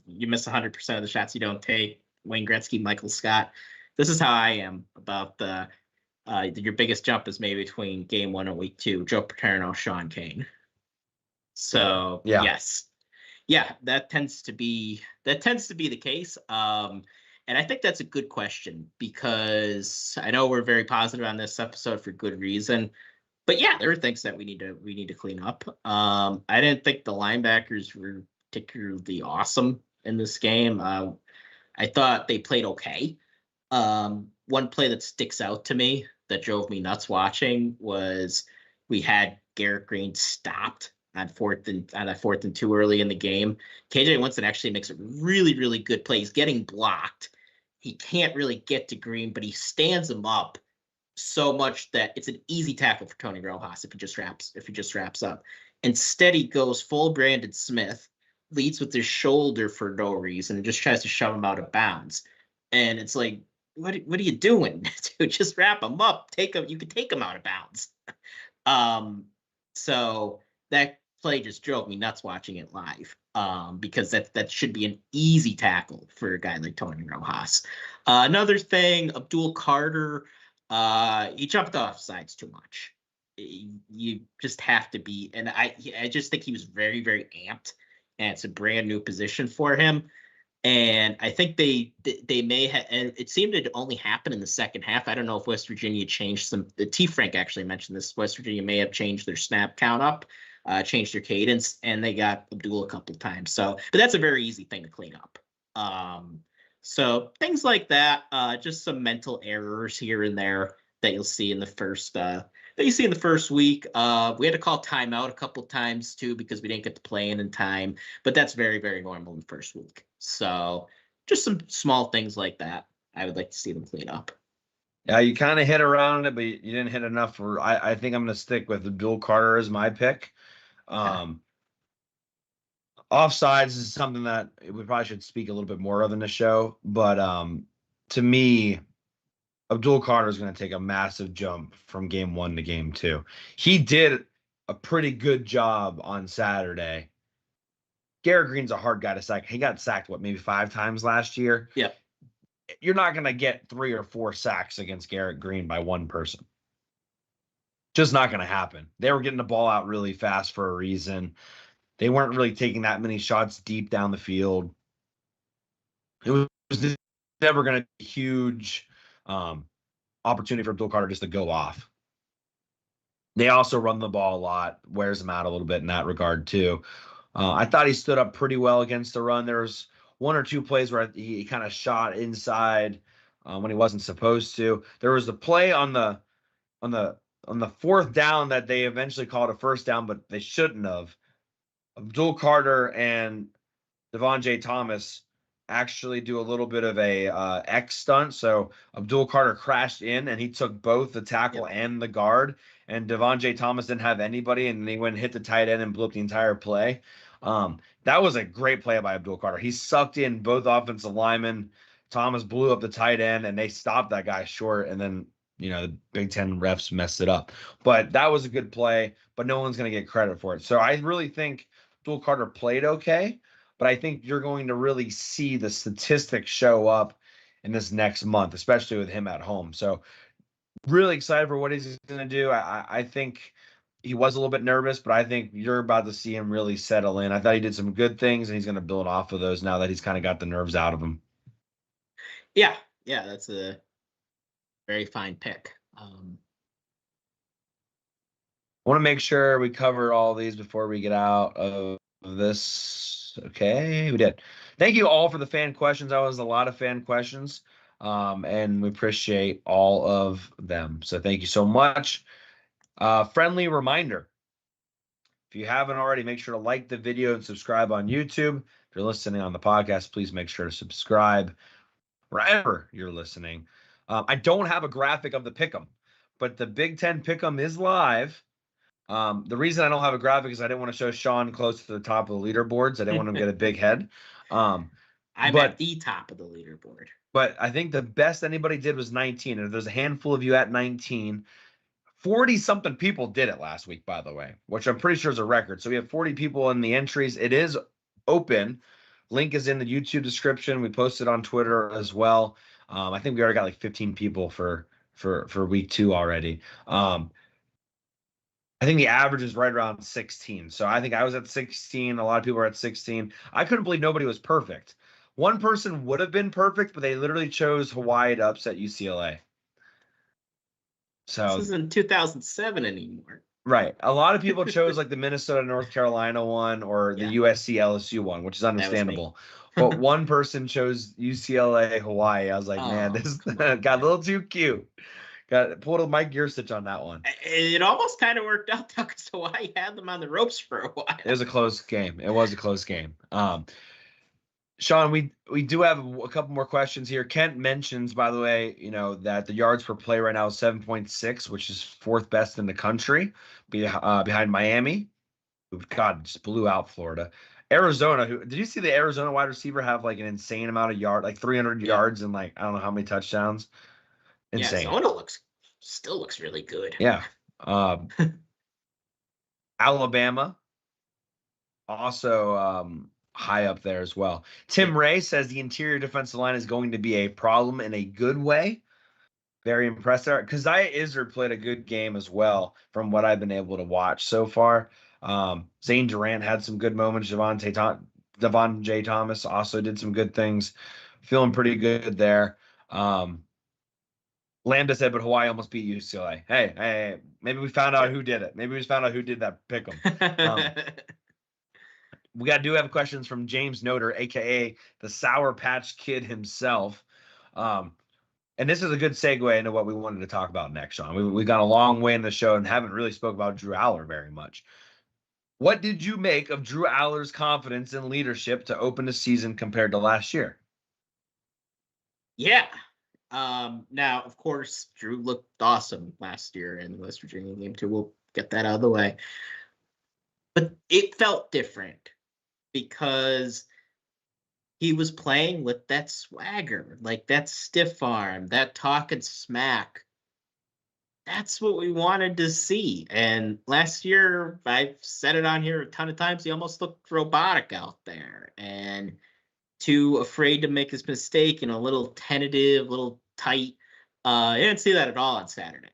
you miss 100% of the shots you don't take. Wayne Gretzky, Michael Scott. This is how I am about your biggest jump is maybe between game 1 and week 2. Joe Paterno, Sean Kane. So yeah. Yes, yeah, that tends to be the case. And I think that's a good question because I know we're very positive on this episode for good reason. But yeah, there are things that we need to clean up. I didn't think the linebackers were particularly awesome in this game. I thought they played okay. One play that sticks out to me that drove me nuts watching was we had Garrett Green stopped on that 4th and 2 early in the game. KJ Winston actually makes a really, really good play. He's getting blocked. He can't really get to Green, but he stands him up so much that it's an easy tackle for Tony Rojas if he just wraps up. Instead, he goes full Brandon Smith, leads with his shoulder for no reason, and just tries to shove him out of bounds. And it's like, what are you doing? Dude, just wrap him up. You can take him out of bounds. So that play just drove me nuts watching it live. Because that should be an easy tackle for a guy like Tony Rojas. Another thing, Abdul Carter, he jumped off sides too much. You just have to be, and I just think he was very, very amped, and it's a brand new position for him. And I think they may have, and it seemed to only happen in the second half. I don't know if West Virginia changed some. T. Frank actually mentioned this. West Virginia may have changed their snap count up, changed their cadence, and they got Abdul a couple times. So, but that's a very easy thing to clean up. So things like that, just some mental errors here and there that you'll see in the first week. We had to call timeout a couple times too because we didn't get to play in time, but that's very, very normal in the first week. So just some small things like that I would like to see them clean up. Yeah, you kind of hit around it, but you didn't hit enough. I think I'm going to stick with Abdul Carter as my pick. Offsides is something that we probably should speak a little bit more of in the show, but to me, Abdul Carter is going to take a massive jump from game 1 to game 2. He did a pretty good job on Saturday. Garrett Green's a hard guy to sack. He got sacked, maybe 5 times last year? Yeah. You're not going to get 3 or 4 sacks against Garrett Green by one person. Just not going to happen. They were getting the ball out really fast for a reason. They weren't really taking that many shots deep down the field. It was never going to be a huge opportunity for Abdul Carter just to go off. They also run the ball a lot, wears them out a little bit in that regard too. I thought he stood up pretty well against the run. There was 1 or 2 plays where he kind of shot inside when he wasn't supposed to. There was a play on the 4th down that they eventually called a first down, but they shouldn't have. Abdul Carter and Devontae Thomas actually do a little bit of a X stunt. So Abdul Carter crashed in and he took both the tackle and the guard, and Devontae Thomas didn't have anybody, and he went and hit the tight end and blew up the entire play. That was a great play by Abdul Carter. He sucked in both offensive linemen. Thomas blew up the tight end, and they stopped that guy short, and then the Big Ten refs messed it up. But that was a good play, but no one's going to get credit for it. So I really think Abdul Carter played okay, but I think you're going to really see the statistics show up in this next month, especially with him at home. So really excited for what he's going to do. I think he was a little bit nervous, but I think you're about to see him really settle in. I thought he did some good things, and he's going to build off of those now that he's kind of got the nerves out of him. Yeah, that's a very fine pick. I want to make sure we cover all these before we get out of this. Okay, we did. Thank you all for the fan questions. That was a lot of fan questions, and we appreciate all of them. So thank you so much. Friendly reminder, if you haven't already, make sure to like the video and subscribe on YouTube. If you're listening on the podcast, please make sure to subscribe wherever you're listening. I don't have a graphic of the pick'em, but the Big Ten pick'em is live. The reason I don't have a graphic is I didn't want to show Shawn close to the top of the leaderboards. I didn't want him to get a big head. I'm at the top of the leaderboard. But I think the best anybody did was 19. And there's a handful of you at 19. 40-something people did it last week, by the way, which I'm pretty sure is a record. So we have 40 people in the entries. It is open. Link is in the YouTube description. We posted on Twitter as well. I think we already got like 15 people for week 2 already. I think the average is right around 16. So I think I was at 16. A lot of people are at 16. I couldn't believe nobody was perfect. One person would have been perfect, but they literally chose Hawaii to upset UCLA. So this isn't 2007 anymore. Right. A lot of people chose like the Minnesota, North Carolina one or the USC, LSU one, which is understandable. But one person chose UCLA, Hawaii. I was like, man, this got a little too cute. Pulled a Mike Gearsich on that one. It almost kind of worked out though, because Hawaii had them on the ropes for a while. It was a close game. Shawn, we do have a couple more questions here. Kent mentions, by the way, that the yards per play right now is 7.6, which is 4th best in the country, behind Miami, who just blew out Florida. Arizona, did you see the Arizona wide receiver have like an insane amount of yards, like 300 yards and like I don't know how many touchdowns? Insane. Yeah, Arizona still looks really good. Yeah. Alabama, also high up there as well. Tim Ray says the interior defensive line is going to be a problem in a good way. Very impressed there. Keziah Izzard played a good game as well from what I've been able to watch so far. Zane Durant had some good moments. Devon J. Thomas also did some good things. Feeling pretty good there. Lambda said, but Hawaii almost beat UCLA. Hey, maybe we found out who did it. Maybe we found out who did that pick 'em. We do have questions from James Noter, a.k.a. the Sour Patch Kid himself. And this is a good segue into what we wanted to talk about next, Shawn. We got a long way in the show and haven't really spoke about Drew Allar very much. What did you make of Drew Allar's confidence and leadership to open the season compared to last year? Yeah. Now, of course, Drew looked awesome last year in the West Virginia game, too. We'll get that out of the way. But it felt different because he was playing with that swagger, like that stiff arm, that talking smack. That's what we wanted to see. And last year, I've said it on here a ton of times, he almost looked robotic out there and too afraid to make his mistake and a little tentative, little tight. I didn't see that at all on Saturday.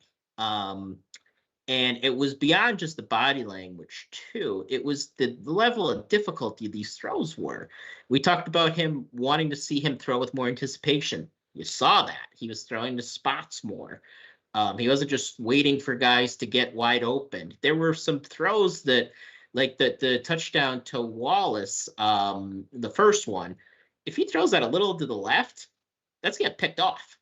And it was beyond just the body language, too. It was the level of difficulty these throws were. We talked about him wanting to see him throw with more anticipation. You saw that. He was throwing to spots more. He wasn't just waiting for guys to get wide open. There were some throws that, like the touchdown to Wallace, the first one, if he throws that a little to the left, that's going to get picked off.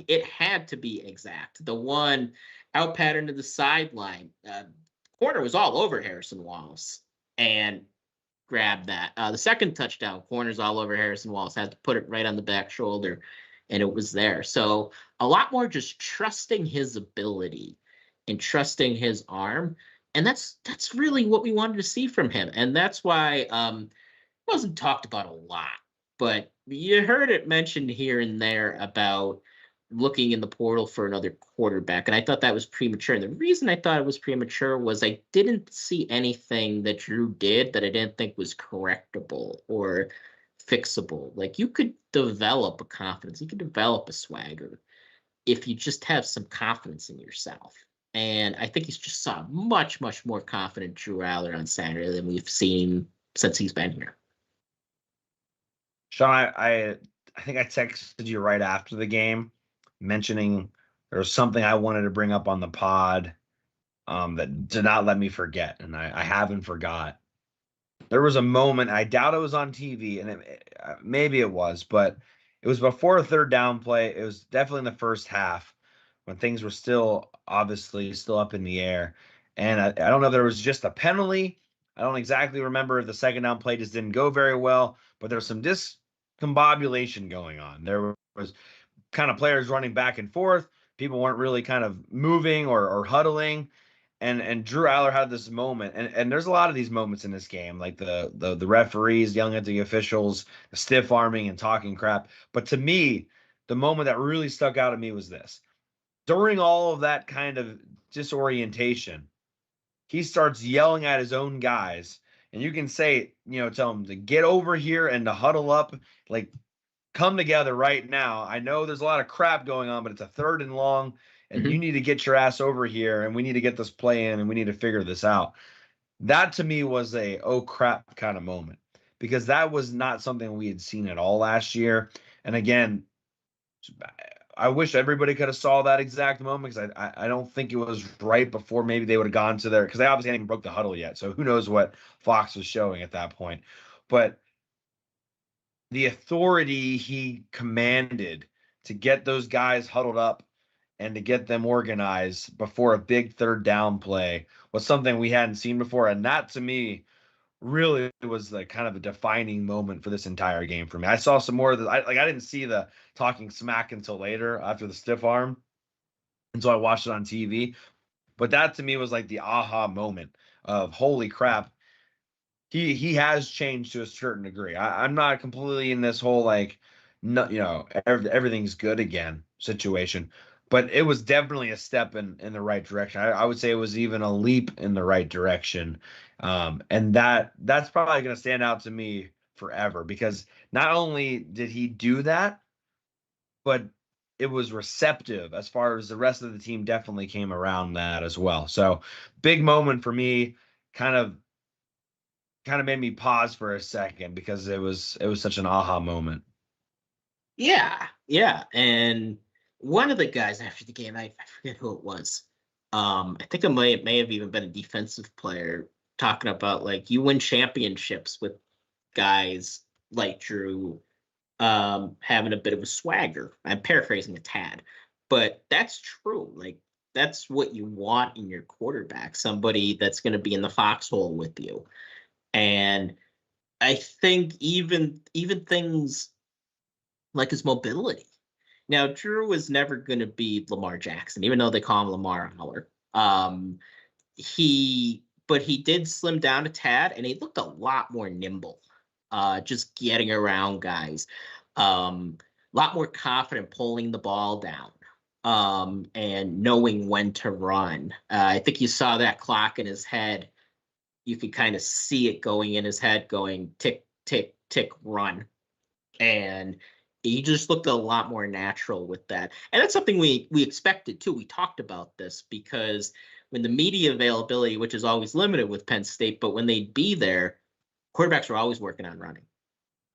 It had to be exact. The one out pattern to the sideline, corner was all over Harrison Wallace and grabbed that. The second touchdown, corner's all over Harrison Wallace, had to put it right on the back shoulder, and it was there. So a lot more just trusting his ability and trusting his arm And that's really what we wanted to see from him. And that's why it wasn't talked about a lot, but you heard it mentioned here and there about looking in the portal for another quarterback. And I thought that was premature. And the reason I thought it was premature was I didn't see anything that Drew did that I didn't think was correctable or fixable. Like, you could develop a confidence, you could develop a swagger if you just have some confidence in yourself. And I think he's just saw much, much more confident Drew Allar on Saturday than we've seen since he's been here. Shawn, I think I texted you right after the game mentioning there was something I wanted to bring up on the pod that did not let me forget, and I haven't forgot. There was a moment, I doubt it was on TV, and maybe it was, but it was before a third down play. It was definitely in the first half when things were still obviously still up in the air. And I don't know if there was just a penalty. I don't exactly remember if the second down play just didn't go very well, but there was some discombobulation going on. There was kind of players running back and forth. People weren't really kind of moving or huddling. And Drew Allar had this moment, and there's a lot of these moments in this game, like the referees yelling at the officials, the stiff arming and talking crap. But to me, the moment that really stuck out to me was this. During all of that kind of disorientation, he starts yelling at his own guys, and you can say, tell them to get over here and to huddle up, like, come together right now. I know there's a lot of crap going on, but it's a 3rd and long, and you need to get your ass over here, and we need to get this play in, and we need to figure this out. That to me was a oh crap kind of moment, because that was not something we had seen at all last year. And again, I wish everybody could have saw that exact moment, because I don't think it was right before maybe they would have gone to their, because they obviously hadn't even broke the huddle yet. So who knows what Fox was showing at that point. But the authority he commanded to get those guys huddled up and to get them organized before a big third down play was something we hadn't seen before. And that to me really was the kind of a defining moment for this entire game for me. I saw some more of the, I didn't see the talking smack until later after the stiff arm. And so I watched it on TV. But that to me was like the aha moment of holy crap. He has changed to a certain degree. I'm not completely in this whole like, no, everything's good again situation, but it was definitely a step in the right direction. I would say it was even a leap in the right direction, and that's probably going to stand out to me forever, because not only did he do that, but it was receptive as far as the rest of the team definitely came around that as well. So big moment for me, kind of made me pause for a second, because it was such an aha moment. Yeah. And one of the guys after the game, I forget who it was. I think it may have even been a defensive player, talking about, like, you win championships with guys like Drew having a bit of a swagger. I'm paraphrasing a tad, but that's true. Like, that's what you want in your quarterback, somebody that's going to be in the foxhole with you. And I think even things like his mobility. Now, Drew was never going to be Lamar Jackson, even though they call him Lamar Allar. But he did slim down a tad, and he looked a lot more nimble, just getting around guys. A lot more confident pulling the ball down, and knowing when to run. I think you saw that clock in his head. You could kind of see it going in his head, going tick, tick, tick, run. And he just looked a lot more natural with that. And that's something we expected too. We talked about this, because when the media availability, which is always limited with Penn State, but when they'd be there, quarterbacks were always working on running.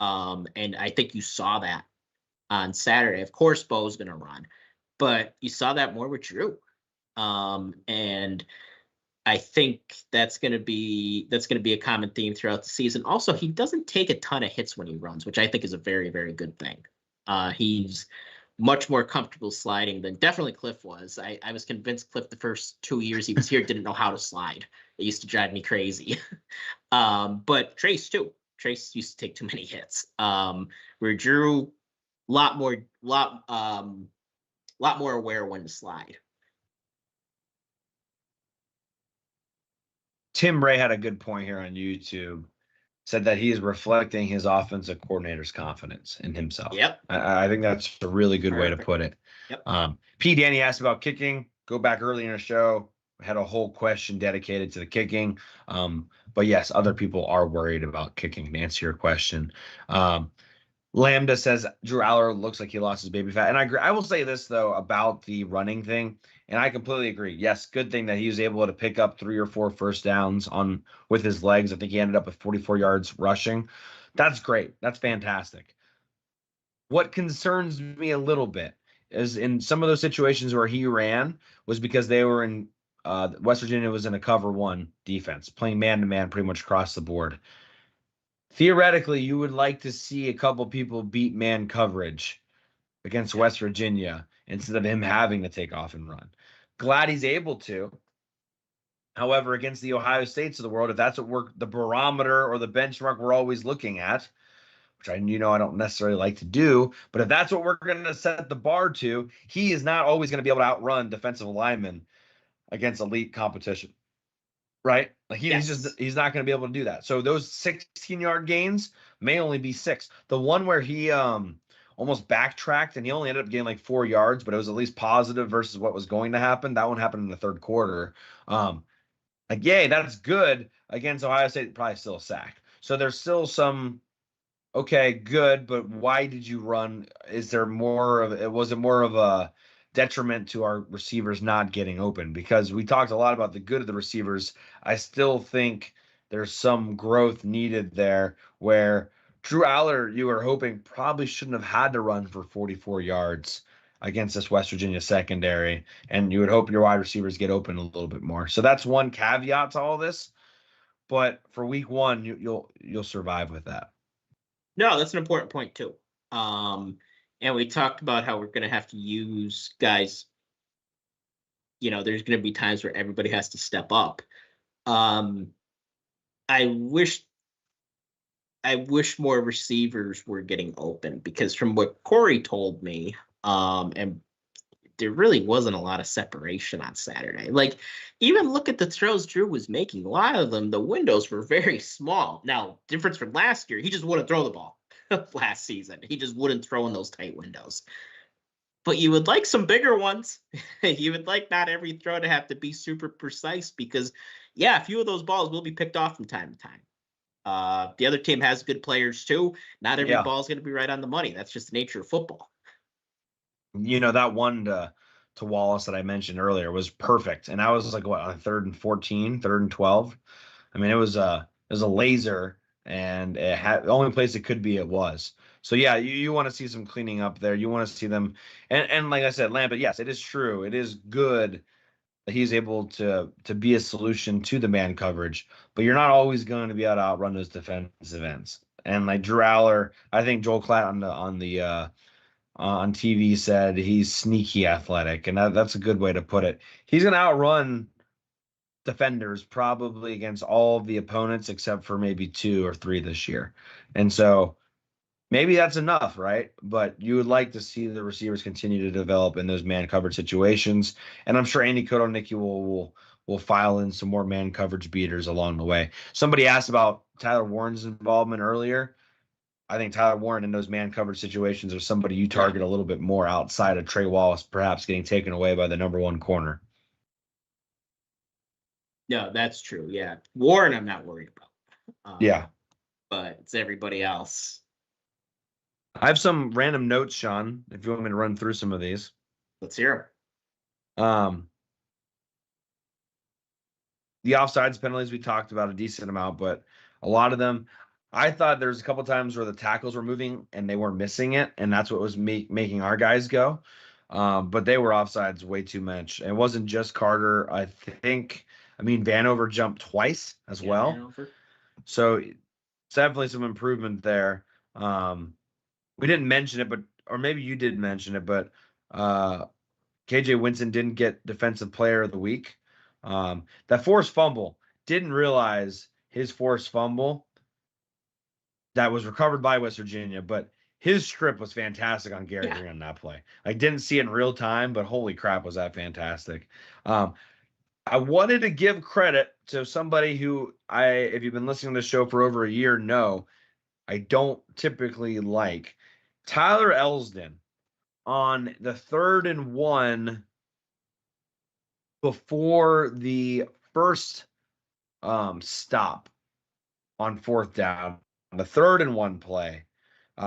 And I think you saw that on Saturday. Of course, Bo's going to run, but you saw that more with Drew. And I think that's going to be a common theme throughout the season. Also, he doesn't take a ton of hits when he runs, which I think is a very, very good thing. He's much more comfortable sliding than definitely Cliff was. I was convinced Cliff the first 2 years he was here didn't know how to slide. It used to drive me crazy. But Trace too. Trace used to take too many hits. Where Drew, lot more aware when to slide. Tim Ray had a good point here on YouTube. Said that he is reflecting his offensive coordinator's confidence in himself. Yep. I think that's a really good way to put it. Yep. P. Danny asked about kicking. Go back early in the show. Had a whole question dedicated to the kicking. But yes, other people are worried about kicking, to answer your question. Lambda says Drew Allar looks like he lost his baby fat. And I agree. I will say this, though, about the running thing. And I completely agree. Yes, good thing that he was able to pick up 3 or 4 first downs with his legs. I think he ended up with 44 yards rushing. That's great. That's fantastic. What concerns me a little bit is in some of those situations where he ran was because they were in West Virginia was in a cover 1 defense, playing man-to-man pretty much across the board. Theoretically, you would like to see a couple people beat man coverage against West Virginia instead of him having to take off and run. Glad he's able to. However, against the Ohio States of the world, if that's what the barometer or the benchmark we're always looking at, which I don't necessarily like to do, but if that's what we're going to set the bar to, he is not always going to be able to outrun defensive linemen against elite competition. Right? Like he's not going to be able to do that. So those 16-yard gains may only be 6. The one where he almost backtracked and he only ended up getting like 4 yards, but it was at least positive versus what was going to happen. That one happened in the third quarter. Yay, that's good against Ohio State, probably still a sack. So there's still some, okay, good, but why did you run? Was it more of a detriment to our receivers not getting open? Because we talked a lot about the good of the receivers. I still think there's some growth needed there where Drew Allar, you were hoping, probably shouldn't have had to run for 44 yards against this West Virginia secondary, and you would hope your wide receivers get open a little bit more. So that's one caveat to all this. But for week 1, you'll survive with that. No, that's an important point too. And we talked about how we're going to have to use guys. There's going to be times where everybody has to step up. I wish more receivers were getting open, because from what Cory told me, and there really wasn't a lot of separation on Saturday. Like, even look at the throws Drew was making. A lot of them, the windows were very small. Now, difference from last year, he just wouldn't throw the ball last season. He just wouldn't throw in those tight windows. But you would like some bigger ones. You would like not every throw to have to be super precise, because, a few of those balls will be picked off from time to time. The other team has good players too. Not every ball is going to be right on the money. That's just the nature of football. That one to Wallace that I mentioned earlier was perfect. And I was like, what, on 3rd and 14, 3rd and 12? I mean, it was a laser, and it had the only place it could be, it was. So you want to see some cleaning up there. You want to see them, and like I said, Lambert, yes, it is true. It is good that he's able to be a solution to the man coverage, but you're not always going to be able to outrun those defensive ends. And like Drew Allar, I think Joel Klatt on TV said he's sneaky athletic, and that's a good way to put it. He's going to outrun defenders probably against all of the opponents except for maybe 2 or 3 this year. And so maybe that's enough, right? But you would like to see the receivers continue to develop in those man coverage situations. And I'm sure Andy Kotelnicki will file in some more man coverage beaters along the way. Somebody asked about Tyler Warren's involvement earlier. I think Tyler Warren in those man coverage situations are somebody you target a little bit more outside of Trey Wallace, perhaps getting taken away by the number 1 corner. No, that's true. Yeah. Warren, I'm not worried about. But it's everybody else. I have some random notes, Shawn, if you want me to run through some of these. Let's hear them. The offsides penalties, we talked about a decent amount, but a lot of them, I thought there's a couple times where the tackles were moving and they were missing it, and that's what was making our guys go. But they were offsides way too much. It wasn't just Carter. Vanover jumped twice as well. Vanover. So it's definitely some improvement there. We didn't mention it, or maybe you did mention it, but KJ Winston didn't get Defensive Player of the Week. That forced fumble, didn't realize his forced fumble that was recovered by West Virginia, but his strip was fantastic on Gary Green on that play. I didn't see it in real time, but holy crap, was that fantastic. I wanted to give credit to somebody who if you've been listening to the show for over a year, know I don't typically like. Tyler Elsdon on the 3rd and 1 before the first stop on 4th down, the 3rd and 1 play,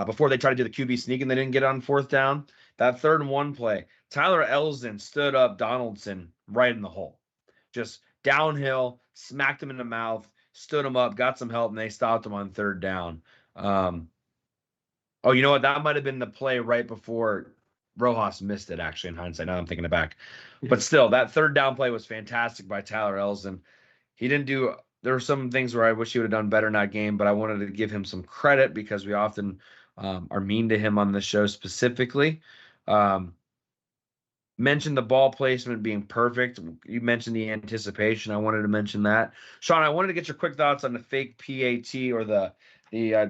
before they tried to do the QB sneak and they didn't get it on 4th down. That 3rd and 1 play, Tyler Elsdon stood up Donaldson right in the hole. Just downhill, smacked him in the mouth, stood him up, got some help, and they stopped him on 3rd down. Oh, you know what? That might have been the play right before Rojas missed it, actually, in hindsight. Now I'm thinking it back. But still, that 3rd down play was fantastic by Tyler Elsdon. He didn't do – there were some things where I wish he would have done better in that game, but I wanted to give him some credit because we often are mean to him on the show specifically. Mentioned the ball placement being perfect. You mentioned the anticipation. I wanted to mention that. Shawn, I wanted to get your quick thoughts on the fake PAT or the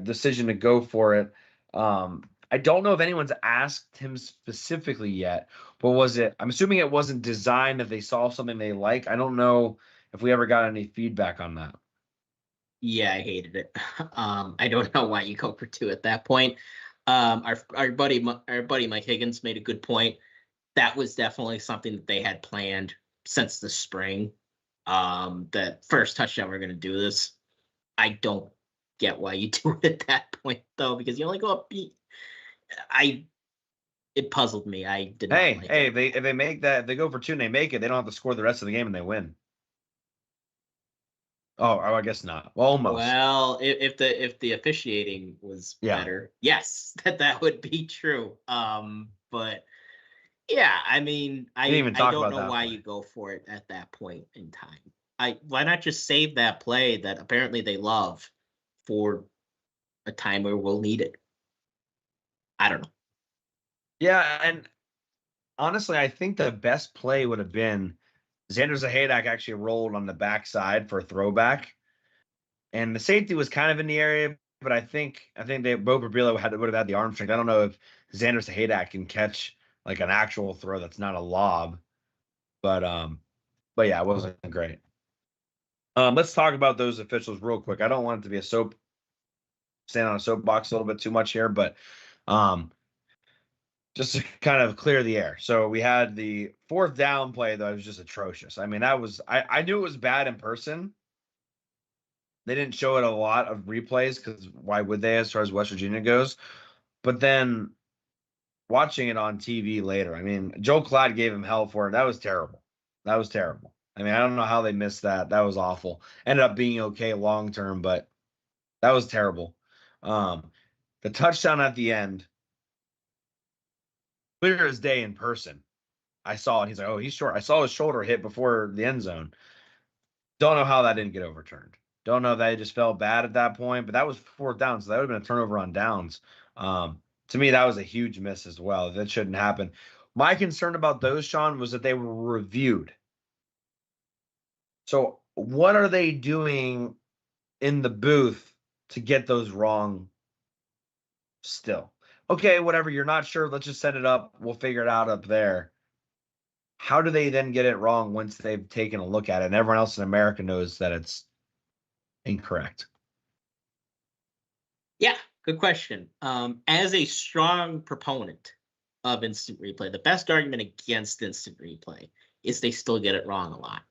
decision to go for it. I don't know if anyone's asked him specifically yet, but I'm assuming it wasn't designed if they saw something they like. I don't know if we ever got any feedback on that. Yeah, I hated it. I don't know why you go for 2 at that point. Our buddy Mike Higgins made a good point. That was definitely something that they had planned since the spring. That first touchdown, we're going to do this. I don't get why you do it at that point, though, because you only go up. It puzzled me. I did not like it. If they make that, if they go for 2 and they make it, they don't have to score the rest of the game and they win. Oh, I guess not. Well, almost. Well, if the officiating was better, yes, that would be true. But yeah, I mean, I don't know why you go for it at that point in time. Why not just save that play that apparently they love for a time where we'll need it? I don't know. Yeah, and honestly, I think the best play would have been Xander Zahadak actually rolled on the backside for a throwback, and the safety was kind of in the area, but I think they Bo Burbilo would have had the arm strength. I don't know if Xander Zahadak can catch like an actual throw that's not a lob, but yeah, it wasn't great. Let's talk about those officials real quick. I don't want it to be stand on a soapbox a little bit too much here, but just to kind of clear the air. So we had the 4th down play that was just atrocious. I mean, that was I knew it was bad in person. They didn't show it a lot of replays because why would they, as far as West Virginia goes? But then watching it on TV later, I mean, Joe Klatt gave him hell for it. That was terrible. That was terrible. I mean, I don't know how they missed that. That was awful. Ended up being okay long term, but that was terrible. The touchdown at the end, clear as day in person. I saw it. He's like, oh, he's short. I saw his shoulder hit before the end zone. Don't know how that didn't get overturned. Don't know if that just felt bad at that point, but that was 4th down, so that would have been a turnover on downs. To me, that was a huge miss as well. That shouldn't happen. My concern about those, Shawn, was that they were reviewed. So what are they doing in the booth to get those wrong still? Okay, whatever, you're not sure. Let's just set it up. We'll figure it out up there. How do they then get it wrong once they've taken a look at it and everyone else in America knows that it's incorrect? Yeah, good question. As a strong proponent of instant replay, the best argument against instant replay is they still get it wrong a lot.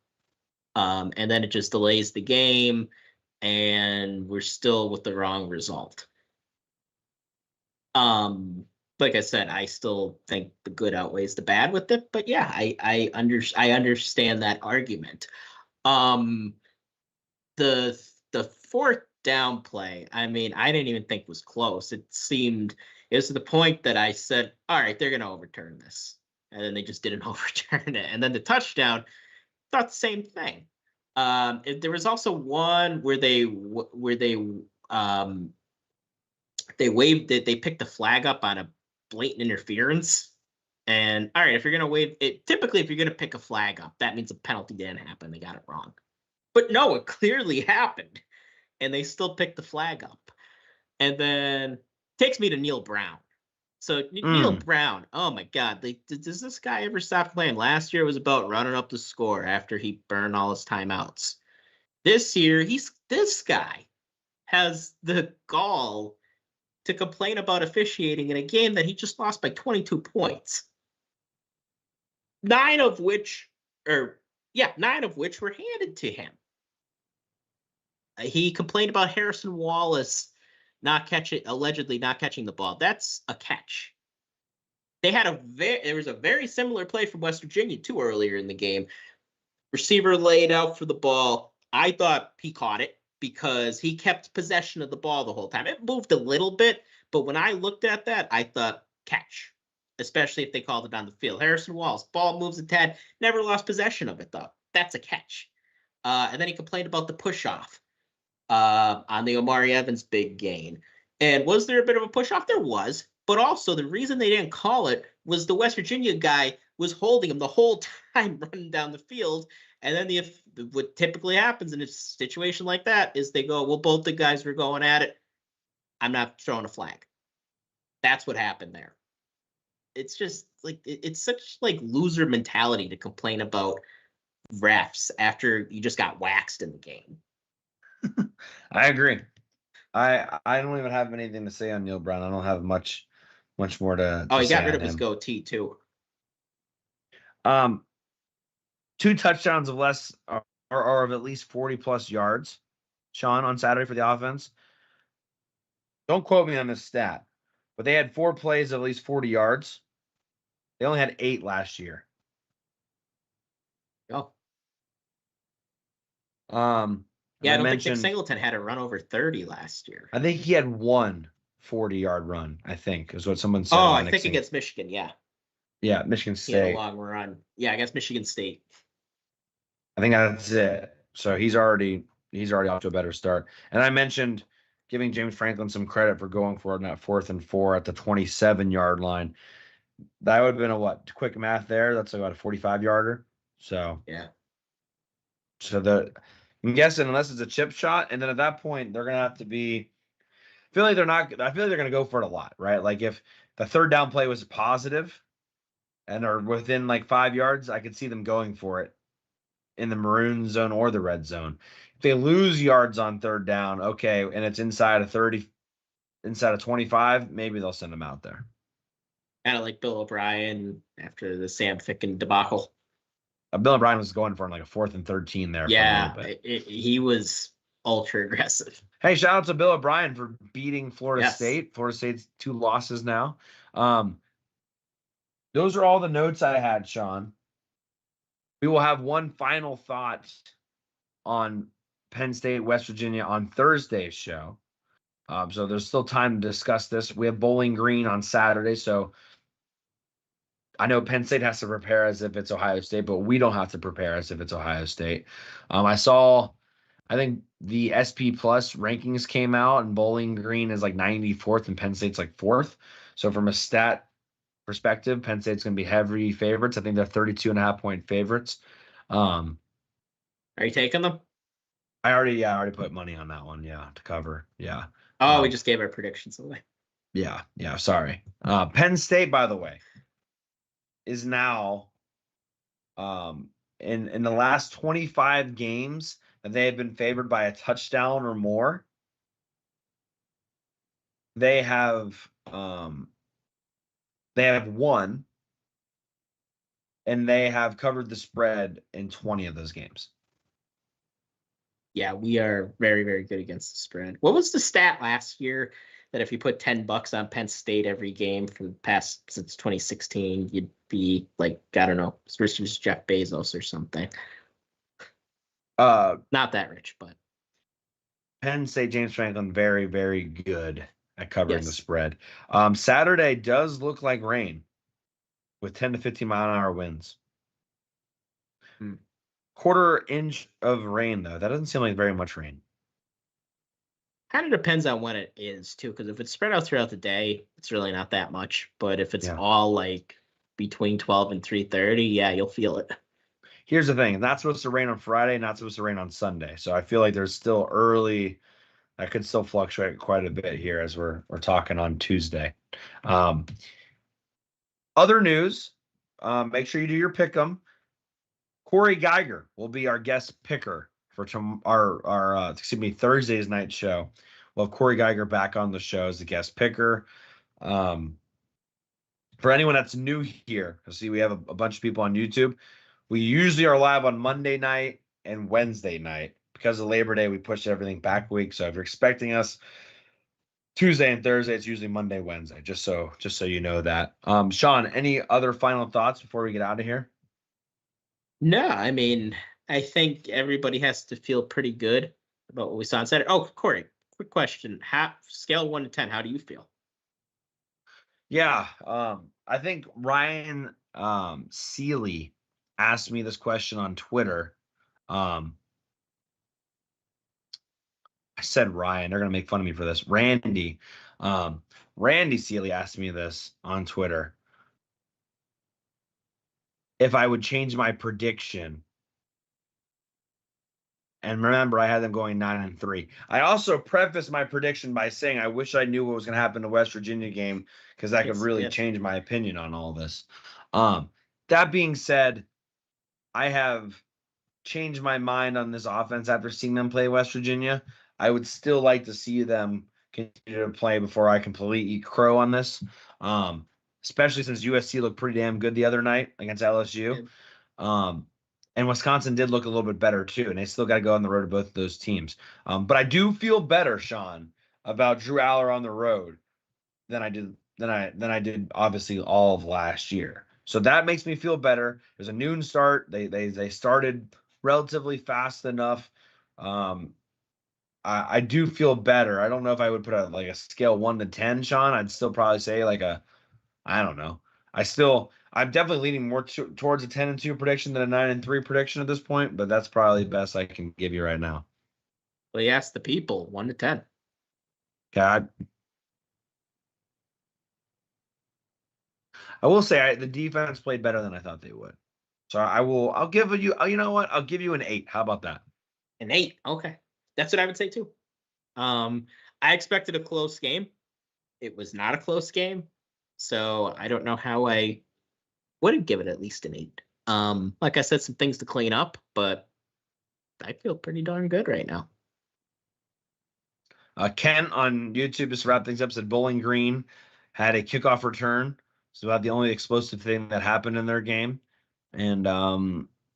And then it just delays the game and we're still with the wrong result. Like I said, I still think the good outweighs the bad with it, but yeah, I understand that argument. The 4th down play, I mean, I didn't even think was close. It was to the point that I said, all right, they're going to overturn this. And then they just didn't overturn it. And then the touchdown, thought the same thing. There was also one where they waved it. They picked the flag up on a blatant interference. And all right, if you're going to wave it, typically if you're going to pick a flag up, that means a penalty didn't happen. They got it wrong. But no, it clearly happened. And they still picked the flag up. And then takes me to Neil Brown. So Neil Brown, oh my God, does this guy ever stop playing? Last year it was about running up the score after he burned all his timeouts. This year, this guy has the gall to complain about officiating in a game that he just lost by 22 points. 9 of which were handed to him. He complained about Harrison Wallace allegedly not catching the ball. That's a catch. There was a very similar play from West Virginia too earlier in the game. Receiver laid out for the ball. I thought he caught it because he kept possession of the ball the whole time. It moved a little bit, but when I looked at that, I thought catch, especially if they called it on the field. Harrison Wallace, ball moves a tad, never lost possession of it though. That's a catch. And then he complained about the push-off on the Omari Evans big gain. And was there a bit of a push-off? There was. But also the reason they didn't call it was the West Virginia guy was holding him the whole time running down the field. And then what typically happens in a situation like that is they go, well, both the guys were going at it. I'm not throwing a flag. That's what happened there. It's just like, it's such like loser mentality to complain about refs after you just got waxed in the game. I agree. I don't even have anything to say on Neil Brown. I don't have much more to he say got rid on of his him. goatee too. 2 touchdowns of less or of at least 40 plus yards, Shawn, on Saturday for the offense. Don't quote me on this stat, but they had 4 plays of at least 40 yards. They only had 8 last year. Oh. Yeah, I don't think Nick Singleton had a run over 30 last year. I think he had 1 40-yard run, I think, is what someone said. Oh, I think against Michigan, yeah. Yeah, Michigan State. He had a long run. Yeah, against Michigan State. I think that's it. So he's already off to a better start. And I mentioned giving James Franklin some credit for going for it in that 4th and 4 at the 27-yard line. That would have been a quick math there. That's about a 45-yarder. So yeah. So I'm guessing unless it's a chip shot, and then at that point they're gonna have to be. I feel like they're gonna go for it a lot, right? Like if the 3rd down play was positive, and are within like 5 yards, I could see them going for it in the maroon zone or the red zone. If they lose yards on 3rd down, okay, and it's inside of 30, inside of 25, maybe they'll send them out there. Kind of like Bill O'Brien after the Sam Ficken debacle. Bill O'Brien was going for like a 4th and 13 there. Yeah, for a little bit. He was ultra aggressive. Hey, shout out to Bill O'Brien for beating Florida State. Florida State's 2 losses now. Those are all the notes I had, Shawn. We will have one final thought on Penn State, West Virginia on Thursday's show. So there's still time to discuss this. We have Bowling Green on Saturday. So I know Penn State has to prepare as if it's Ohio State, but we don't have to prepare as if it's Ohio State. I think the SP Plus rankings came out, and Bowling Green is like 94th and Penn State's like 4th. So from a stat perspective, Penn State's going to be heavy favorites. I think they're 32.5-point favorites. Are you taking them? I already put money on that one. Yeah, to cover. Yeah. Oh, we just gave our predictions away. Yeah. Sorry. Penn State, by the way, is now in the last 25 games that they have been favored by a touchdown or more. They have won, and they have covered the spread in 20 of those games. Yeah, we are very, very good against the spread. What was the stat last year that if you put $10 on Penn State every game for the past since 2016, you'd be like, I don't know, versus Jeff Bezos or something? Not that rich, but Penn State, James Franklin, very, very good at covering the spread. Saturday does look like rain with 10 to 15 mile an hour winds. 1/4 inch of rain, though. That doesn't seem like very much rain. Kind of depends on when it is, too, because if it's spread out throughout the day, it's really not that much. But if it's all like between 12 and 3:30, yeah, you'll feel it. Here's the thing. Not supposed to rain on Friday, not supposed to rain on Sunday. So I feel like there's still early That could still fluctuate quite a bit here as we're talking on Tuesday. Other news, make sure you do your pick 'em. Cory Geiger will be our guest picker for our Thursday's night show. We'll have Cory Geiger back on the show as the guest picker. For anyone that's new here, see we have a bunch of people on YouTube. We usually are live on Monday night and Wednesday night. Because of Labor Day, we pushed everything back a week. So if you're expecting us Tuesday and Thursday, it's usually Monday, Wednesday. Just so you know that. Shawn, any other final thoughts before we get out of here? No, I mean, I think everybody has to feel pretty good about what we saw on Saturday. Oh, Cory, quick question. Scale 1 to 10, how do you feel? Yeah, I think Ryan Seeley asked me this question on Twitter. I said Ryan. They're going to make fun of me for this. Randy. Randy Seeley asked me this on Twitter. If I would change my prediction. And remember, I had them going 9-3. I also prefaced my prediction by saying I wish I knew what was going to happen in the West Virginia game because that could really change my opinion on all this. That being said, I have changed my mind on this offense after seeing them play West Virginia. I would still like to see them continue to play before I completely eat crow on this, especially since USC looked pretty damn good the other night against LSU. And Wisconsin did look a little bit better too, and they still got to go on the road to both of those teams. But I do feel better, Shawn, about Drew Allar on the road than I did obviously all of last year. So that makes me feel better. There's a noon start. They started relatively fast enough. I do feel better. I don't know if I would put a scale 1 to 10, Shawn. I'd still probably say I don't know. I'm definitely leaning more towards a 10-2 prediction than a 9-3 prediction at this point, but that's probably the best I can give you right now. Well, you asked the people 1 to 10. God. I will say the defense played better than I thought they would. So I'll give you, you know what? I'll give you an 8. How about that? An 8. Okay. That's what I would say too. I expected a close game. It was not a close game. So I don't know how I wouldn't give it at least an 8. Like I said, some things to clean up, but I feel pretty darn good right now. Ken on YouTube, just to wrap things up, said Bowling Green had a kickoff return. It's about the only explosive thing that happened in their game. And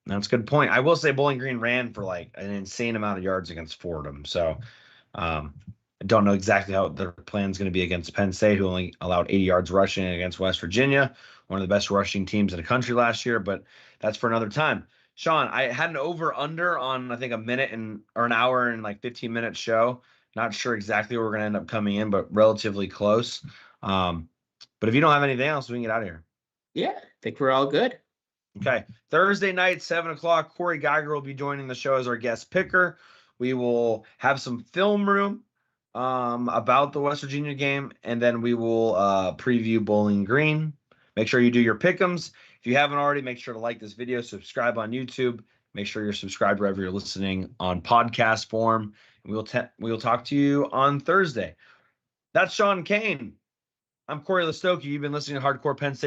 that's a good point. I will say Bowling Green ran for an insane amount of yards against Fordham. So I don't know exactly how their plan is going to be against Penn State, who only allowed 80 yards rushing against West Virginia, one of the best rushing teams in the country last year. But that's for another time. Shawn, I had an over-under on, I think, an hour and 15-minute show. Not sure exactly where we're going to end up coming in, but relatively close. But if you don't have anything else, we can get out of here. Yeah, I think we're all good. Okay. Thursday night, 7 o'clock, Cory Geiger will be joining the show as our guest picker. We will have some film room about the West Virginia game, and then we will preview Bowling Green. Make sure you do your pick'ems. If you haven't already, make sure to like this video, subscribe on YouTube. Make sure you're subscribed wherever you're listening on podcast form. We will talk to you on Thursday. That's Shawn Kane. I'm Cory Lestochi. You've been listening to Hardcore Penn State.